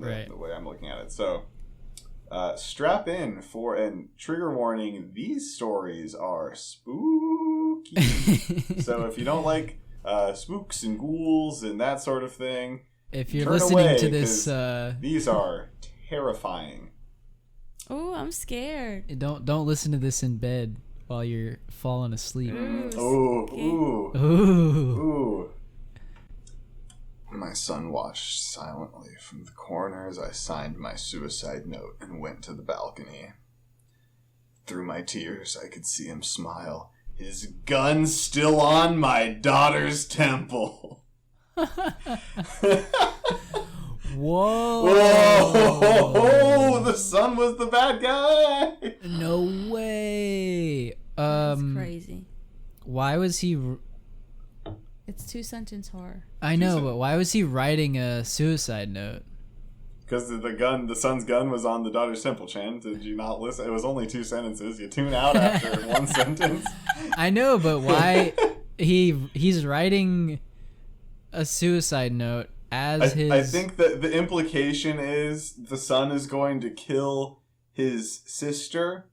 A: the way I'm looking at it. So strap in for, and trigger warning, these stories are spooky. So if you don't like spooks and ghouls and that sort of thing,
B: if you're
A: turn
B: listening
A: away,
B: to this,
A: 'cause these are terrifying.
C: Oh, I'm scared.
B: don't listen to this in bed while you're falling asleep.
A: Ooh.
B: Ooh.
A: Ooh. My son watched silently from the corner as I signed my suicide note and went to the balcony. Through my tears, I could see him smile. His gun still on my daughter's temple.
B: Whoa.
A: Whoa! The son was the bad guy.
B: No way.
C: That's crazy.
B: Why was he?
C: It's 2-sentence horror.
B: I know, but why was he writing a suicide note?
A: Because the son's gun was on the daughter's temple, Chan. Did you not listen? It was only 2 sentences. You tune out after one sentence.
B: I know, but why? he's writing a suicide note as his.
A: I think that the implication is the son is going to kill his sister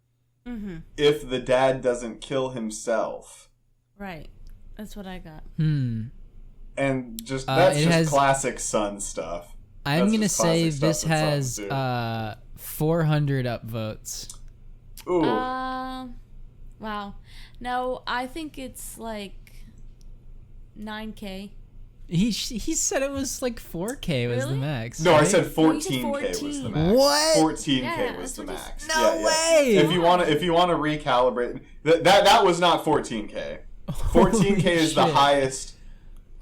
A: if the dad doesn't kill himself.
C: Right. That's what I got.
A: And that's just classic son stuff.
B: I'm going to say this has 400 upvotes.
A: Ooh.
C: Wow. No, I think it's like 9K.
B: He said it was like 4K was the max.
A: No,
B: right?
A: I said 14K was the max.
B: What?
A: 14K was the max.
B: No way.
A: If you want to recalibrate, that was not 14K. 14K is the highest.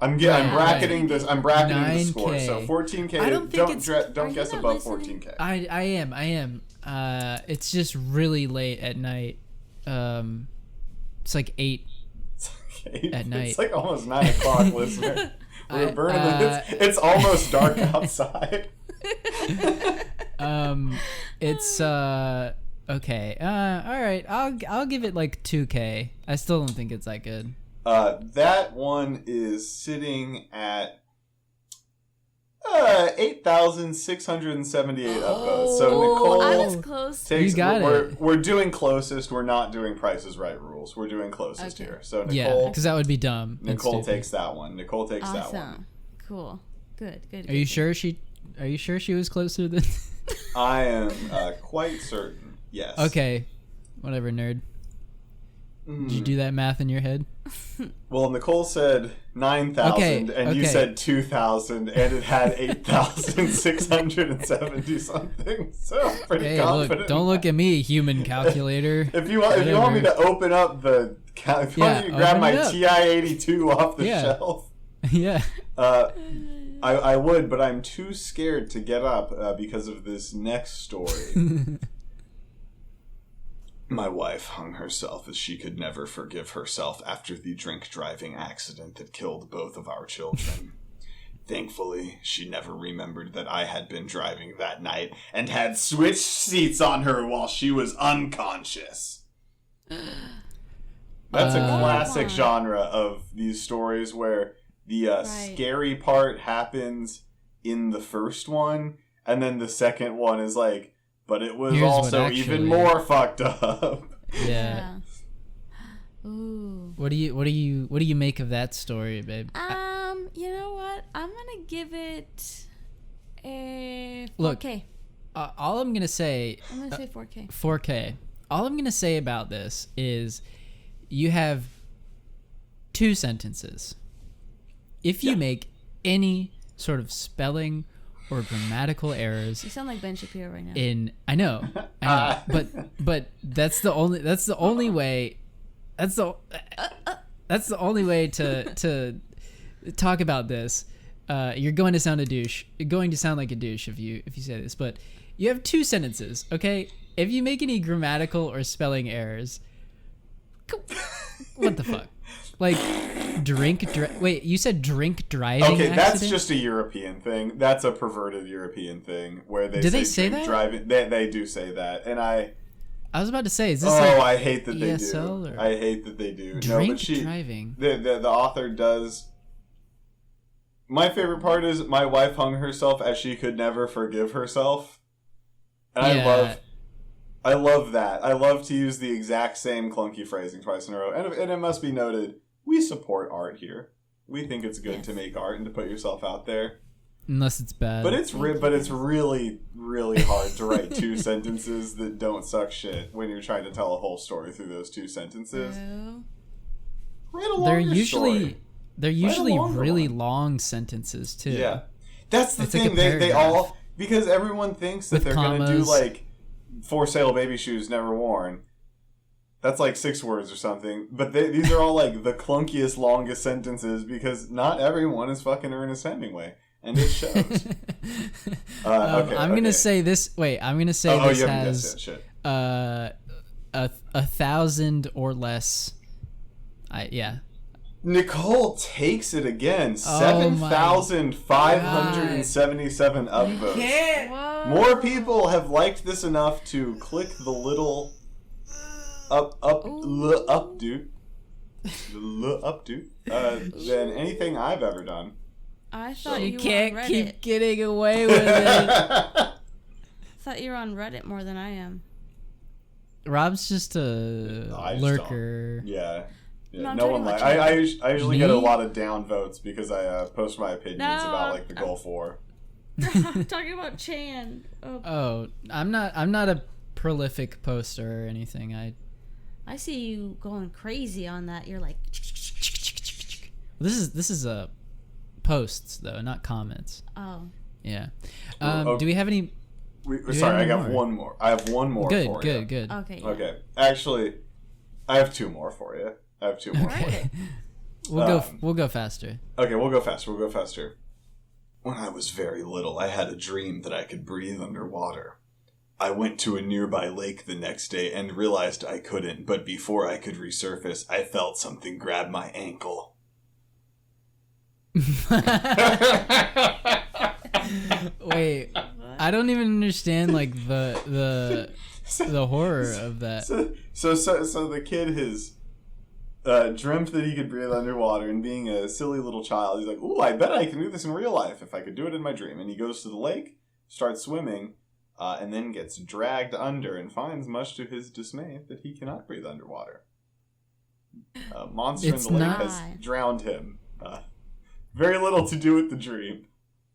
A: I'm bracketing this. I'm bracketing the score. So 14K.
B: I don't think
A: don't guess above 14K.
B: I am. It's just really late at night. It's like 8 at night.
A: It's like almost 9 o'clock, listener. We're burning. It's almost dark outside.
B: It's okay. All right. I'll give it like 2K. I still don't think it's that good.
A: That one is sitting at 8,678 upvotes. So Nicole,
C: I was close.
B: You got it.
A: We're doing closest. We're not doing Price is Right rules. We're doing closest here. So Nicole,
B: yeah, because that would be dumb.
A: Nicole takes that one. Nicole takes that one.
C: Cool. Good.
B: Are you sure she was closer than?
A: I am quite certain. Yes.
B: Okay. Whatever, nerd. Did you do that math in your head?
A: Well, Nicole said 9,000, and you said 2,000, and it had 8,670 something. So I'm pretty confident.
B: Look, don't look at me, human calculator.
A: If you want me to open up the, if you want me to grab my TI-82 off the shelf,
B: yeah,
A: I would, but I'm too scared to get up because of this next story. My wife hung herself as she could never forgive herself after the drink-driving accident that killed both of our children. Thankfully, she never remembered that I had been driving that night and had switched seats on her while she was unconscious. That's a classic genre of these stories where the scary part happens in the first one, and then the second one is like, but it was also even more fucked up.
B: Yeah.
C: Ooh.
B: What do you make of that story, babe?
C: You know what? I'm gonna give it a 4K.
B: Look, all I'm gonna say.
C: I'm gonna say 4K.
B: 4K. All I'm gonna say about this is, you have 2 sentences. If you make any sort of spelling or grammatical errors,
C: You sound like Ben Shapiro right now.
B: I know, but that's the only way. That's the only way to talk about this. You're going to sound a douche. You're going to sound like a douche if you say this. But you have 2 sentences, okay? If you make any grammatical or spelling errors, what the fuck? Like, wait, you said drink driving accident?
A: That's just a European thing. That's a perverted European thing where they say
B: that?
A: driving. They do say that, and I
B: was about to say, is this
A: I hate that they
B: ESL
A: do.
B: or?
A: I hate that they do.
B: Drink driving.
A: The author does. My favorite part is my wife hung herself as she could never forgive herself, and I love that. I love to use the exact same clunky phrasing twice in a row, and it must be noted. We support art here. We think it's good to make art and to put yourself out there.
B: Unless it's bad.
A: But it's really, really hard to write 2 sentences that don't suck shit when you're trying to tell a whole story through those 2 sentences. Write a longer story.
B: They're usually really long sentences too.
A: Yeah. That's the thing.
B: Like
A: they all, because everyone thinks that they're going to do like for sale baby shoes never worn. That's like 6 words or something. But these are all like the clunkiest, longest sentences because not everyone is fucking Ernest Hemingway. And it shows.
B: I'm going to say this. Wait, I'm going to say this has 1,000 or less.
A: Nicole takes it again. 7,577 upvotes. More people have liked this enough to click the little updoot updoot than anything I've ever done.
C: I thought you
B: can't
C: were on Reddit.
B: keep getting away with it.
C: I thought you were on Reddit more than I am.
B: Rob's just a lurker.
A: Yeah.
C: No,
A: No one likes. I usually
B: Me?
A: get a lot of down votes because I post my opinions about like the Gulf War.
C: I'm talking about Chan.
B: Oh, I'm not a prolific poster or anything.
C: I see you going crazy on that. You're like,
B: This is a posts though, not comments.
C: oh,
B: Yeah.
A: Okay.
B: Do we have any?
A: Sorry, I got
B: more?
A: one more. I have one more
B: Good,
A: for
B: good,
A: you.
B: good.
C: okay.
A: Okay. Actually, I have two more for you.
B: Okay. We'll go faster.
A: Okay, we'll go faster. When I was very little, I had a dream that I could breathe underwater. I went to a nearby lake the next day and realized I couldn't, but before I could resurface, I felt something grab my ankle.
B: Wait, I don't even understand like the horror of that.
A: So the kid has dreamt that he could breathe underwater, and being a silly little child, he's like, "Ooh, I bet I can do this in real life if I could do it in my dream." And he goes to the lake, starts swimming, and then gets dragged under and finds, much to his dismay, that he cannot breathe underwater. A monster
B: It's
A: in the lake
B: not-
A: has drowned him. Very little to do with the dream.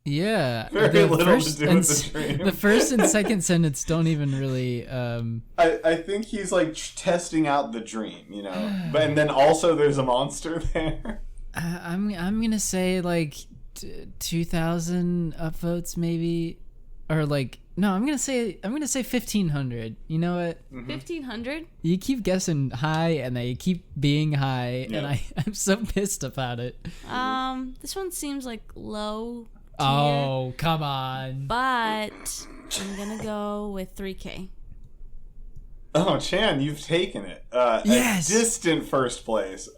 B: Yeah,
A: Very little to do with the dream.
B: The first and second sentence don't even really.
A: I think he's like testing out the dream, you know. But and then also there's a monster there.
B: I'm gonna say like 2,000 upvotes maybe, or like no, I'm gonna say 1,500. You know what?
C: 1,500?
B: You keep guessing high, and they keep being high, and I'm so pissed about it.
C: This one seems like low.
B: Oh, come on.
C: But I'm gonna go with 3K.
A: Oh, Chan, you've taken it.
B: Yes.
A: A distant first place.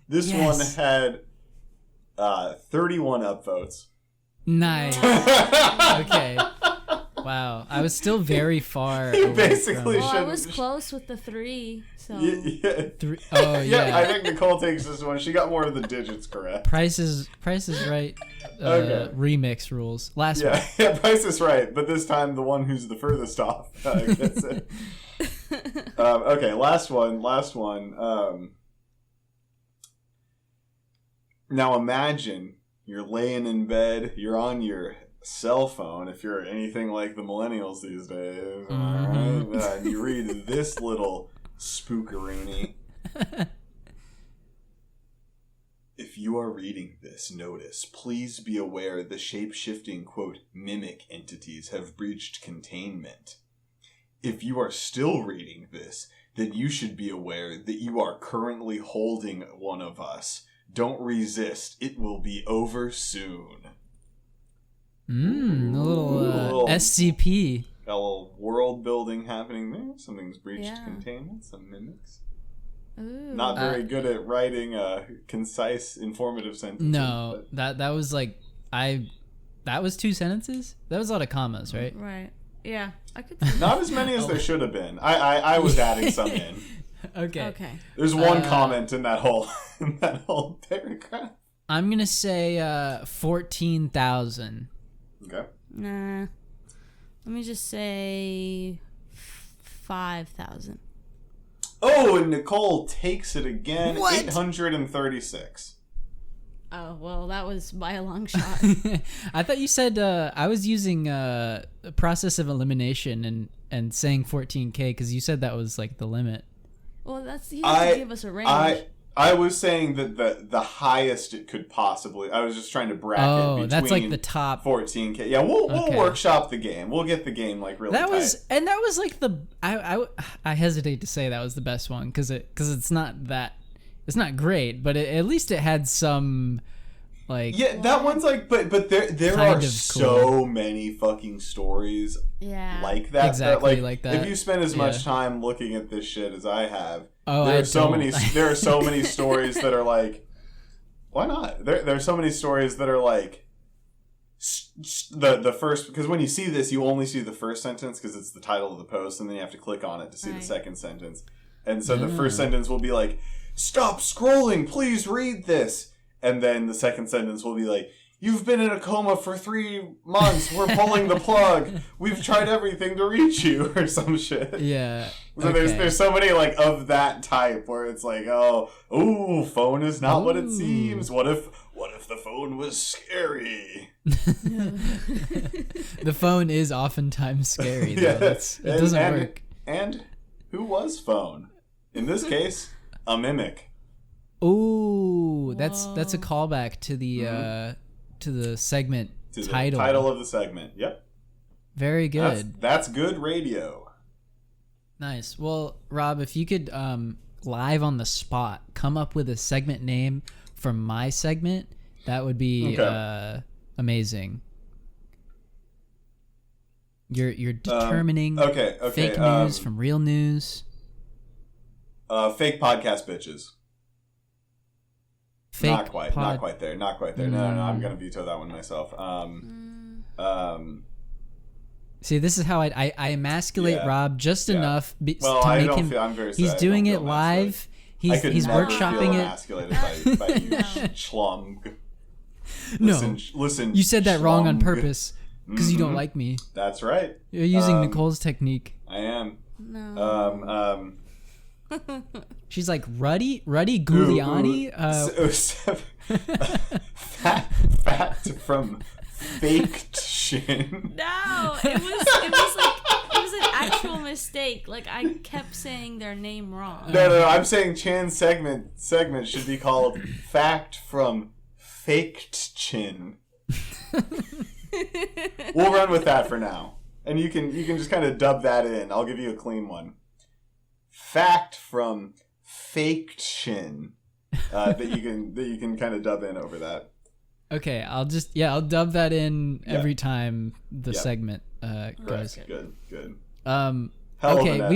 A: This
B: Yes.
A: one had 31 upvotes.
B: Nice. Okay. Wow. I was still very far
A: You
B: away
A: basically
C: Well, I
A: should.
C: was close with the 3, so
A: Yeah.
B: Oh,
A: Yeah, I think Nicole takes this one. She got more of the digits correct.
B: Price is Right.
A: Okay.
B: Remix rules. Last one.
A: Yeah, Price is right, but this time the one who's the furthest off gets it. Okay, last one. Now imagine you're laying in bed, you're on your cell phone, if you're anything like the millennials these days,
B: Mhm.
A: and you read this little spookeroony. If you are reading this notice, please be aware the shape-shifting, quote, mimic entities have breached containment. If you are still reading this, then you should be aware that you are currently holding one of us. Don't resist. It will be over soon.
B: A little SCP.
A: A little world building happening there. Something's breached
C: Yeah.
A: containment. Some mimics.
C: ooh.
A: Not very good at writing concise, informative sentences.
B: No,
A: but
B: that was like that was 2 sentences? That was a lot of commas, right?
C: Right. Yeah, I could.
A: not as many as there should have been. I was adding some in.
B: Okay.
C: Okay.
A: There's one comment in that whole paragraph.
B: I'm going to say 14,000.
A: Okay.
C: Nah. Let me just say 5,000.
A: Oh, and Nicole takes it again.
B: What?
A: 836.
C: Oh, well, that was by a long shot.
B: I thought you said I was using a process of elimination and saying 14K because you said that was like the limit.
C: Well, he has to give us a range.
A: I was saying that the highest it could possibly. I was just trying to bracket between.
B: That's like the top
A: 14K. Yeah, we'll
B: Okay.
A: workshop the game. We'll get the game like really.
B: That
A: tight.
B: was like the I hesitate to say that was the best one because it's not great, but at least it had some like
A: Yeah, that one's like, but there
B: Kind
A: are
B: of
A: so
B: cool.
A: many fucking stories
C: Yeah.
A: like that.
B: Exactly like that.
A: If you spend as much
B: Yeah.
A: time looking at this shit as I have,
B: Oh,
A: there
B: I
A: are so many.
B: don't.
A: There are so many stories that are like, why not? There are so many stories that are like, the first, because when you see this, you only see the first sentence because it's the title of the post, and then you have to click on it to see the
C: Right.
A: second sentence. And so the first sentence will be like, stop scrolling, please read this. And then the second sentence will be like, you've been in a coma for 3 months. We're pulling the plug. We've tried everything to reach you, or some shit.
B: Yeah.
A: So there's so many like of that type where it's like, phone is not what it seems. What if the phone was scary?
B: The phone is oftentimes scary, though. It doesn't work.
A: And who was phone? In this case, a mimic.
B: Ooh, that's a callback to the segment title.
A: The title of the segment. Yep.
B: Very good.
A: That's good radio.
B: Nice. Well, Rob, if you could live on the spot come up with a segment name for my segment, that would be amazing. You're determining fake news from real news.
A: Fake podcast bitches.
B: Fake
A: not quite there. No, I'm gonna veto that one myself.
B: See, this is how I emasculate Rob just enough to make him.
A: I'm very
B: he's
A: sorry.
B: doing it live. He's workshopping it.
A: Emasculated by you, schlong. Listen.
B: You said that wrong on purpose because you don't like me.
A: That's right.
B: You're using Nicole's technique.
A: I am.
C: No.
B: She's like Ruddy Giuliani.
A: Fat from faked shin.
C: No, it was an actual mistake. Like I kept saying their name wrong.
A: No. I'm saying Chan's segment should be called "Fact from Faked Chin." We'll run with that for now, and you can just kind of dub that in. I'll give you a clean one. Fact from Faked Chin that you can kind of dub in over that.
B: Okay, I'll dub that in every time the segment goes.
A: Good.
B: Okay,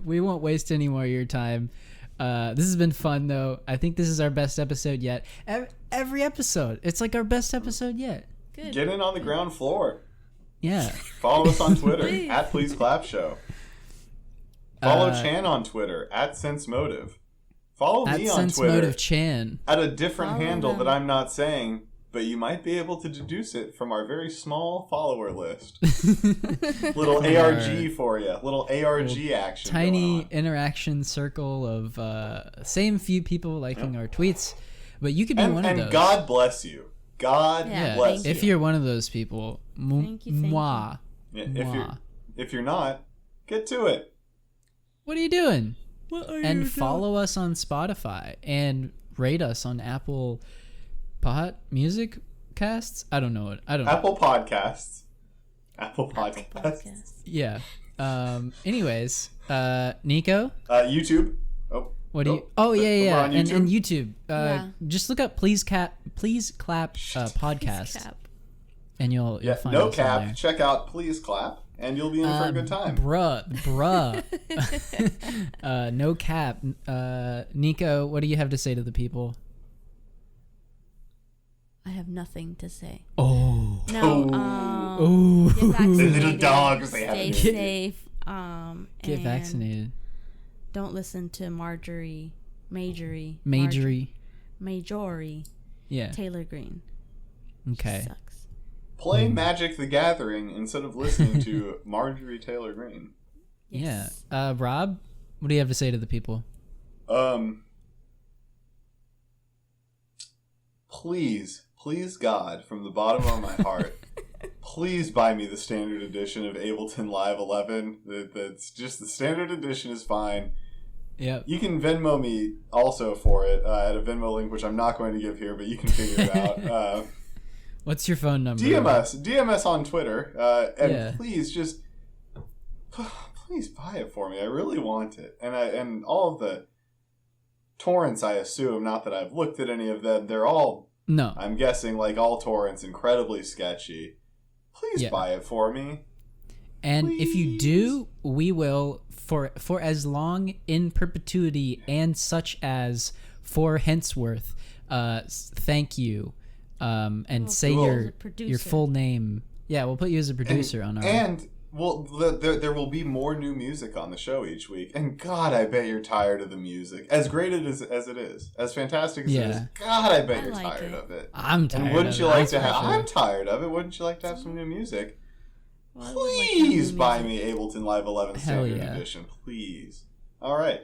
B: we won't waste any more of your time. This has been fun though. I think this is our best episode yet. Every episode, it's like our best episode yet.
C: Good.
A: Get in on the ground floor.
B: Yeah.
A: Follow us on Twitter at Please Clap Show. Follow Chan on Twitter at Sense Motive. Follow me on Twitter
B: Chan
A: at a different handle that I'm not saying, but you might be able to deduce it from our very small follower list. Little ARG for you. Little ARG action.
B: Tiny interaction circle of same few people liking our tweets, but you could be one of those.
A: And God bless you. God bless you.
B: If you're one of those people,
C: thank you.
B: Mwah.
A: Yeah, if you're not, get to it.
B: What are you doing? Follow us on Spotify and rate us on Apple Music Casts. I don't know.
A: Apple Podcasts.
B: Yeah. Anyways, Nico.
A: YouTube.
B: What do you? Oh yeah.
A: On YouTube.
B: And YouTube. Just look up Please Clap podcast, and you'll find
A: no
B: us
A: cap.
B: on there.
A: Check out Please Clap, and you'll be in for a good time.
B: Bruh. No cap. Nico, what do you have to say to the people?
C: I have nothing to say.
B: Oh.
C: No. Get vaccinated.
A: The little dogs. They
C: Stay
A: have
C: safe.
B: Get vaccinated.
C: Don't listen to Marjorie.
B: Yeah.
C: Taylor Greene.
B: Okay.
C: She sucks.
A: Play Magic the Gathering instead of listening to Marjorie Taylor Greene.
C: Yes.
B: Yeah. Rob, what do you have to say to the people?
A: Please God, from the bottom of my heart, please buy me the standard edition of Ableton Live 11. That's just the standard edition is fine.
B: Yeah.
A: You can Venmo me also for it at a Venmo link, which I'm not going to give here, but you can figure it out.
B: What's your phone number?
A: DM us on Twitter, and please buy it for me. I really want it, and all of the torrents, I assume, not that I've looked at any of them, they're all.
B: No.
A: I'm guessing, like all torrents, incredibly sketchy. Please buy it for me.
B: And
A: please.
B: If you do, we will, for as long in perpetuity and such as for henceforth, thank you, and say your full name. Yeah, we'll put you as a producer on our.
A: Well, there will be more new music on the show each week. And God, I bet you're tired of the music. As great as it is. As fantastic as it is. God, I bet you're tired of it.
B: I'm tired
A: and wouldn't
B: of
A: you
B: it.
A: like to have... I'm tired of it. Wouldn't you like to have some new music?
C: Well,
A: Please buy me Ableton Live 11 Standard
B: yeah.
A: Edition. Please. All right.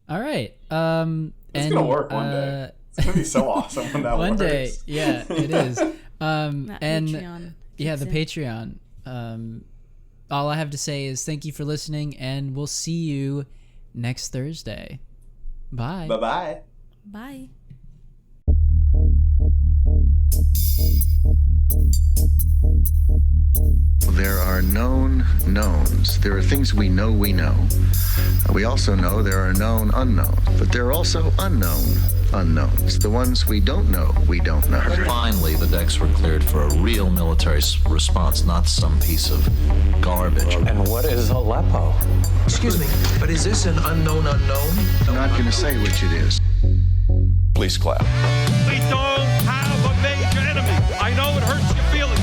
B: It's
A: going to work one day. It's going to be so awesome when that
B: one
A: works.
B: day, yeah, it is. And
C: Patreon
B: yeah, the
C: kicks
B: Patreon. All I have to say is thank you for listening, and we'll see you next Thursday. Bye.
A: Bye-bye.
C: Bye.
D: There are known knowns. There are things we know we know. We also know there are known unknowns. But there are also unknown unknowns. The ones we don't know know.
E: Finally, the decks were cleared for a real military response, not some piece of garbage.
F: And what is Aleppo?
G: Excuse me, but is this an unknown unknown?
D: I'm not going to say which it is.
F: Please clap.
H: We don't have a major enemy. I know it hurts your feelings.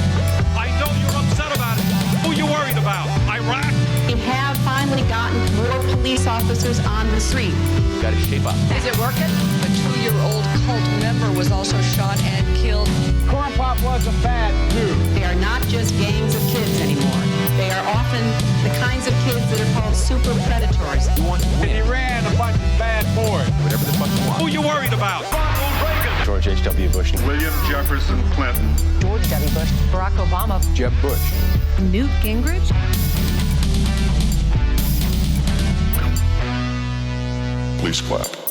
H: I know you're upset about it. Who you worried about? Iraq?
I: We have finally gotten more police officers on the street.
F: Got to shape up.
I: Is it working?
J: A 2-year-old cult member was also shot and killed.
H: Corn Pop wasn't bad, too.
I: They are not just gangs of kids anymore. They are often the kinds of kids that are called super predators.
H: And he ran a bunch of bad boys.
F: Whatever the fuck you want.
H: Who you worried about? Ronald Reagan.
F: George H.W. Bush.
K: William Jefferson Clinton.
J: George W. Bush, Barack Obama,
F: Jeb Bush.
J: Newt Gingrich.
K: Please clap.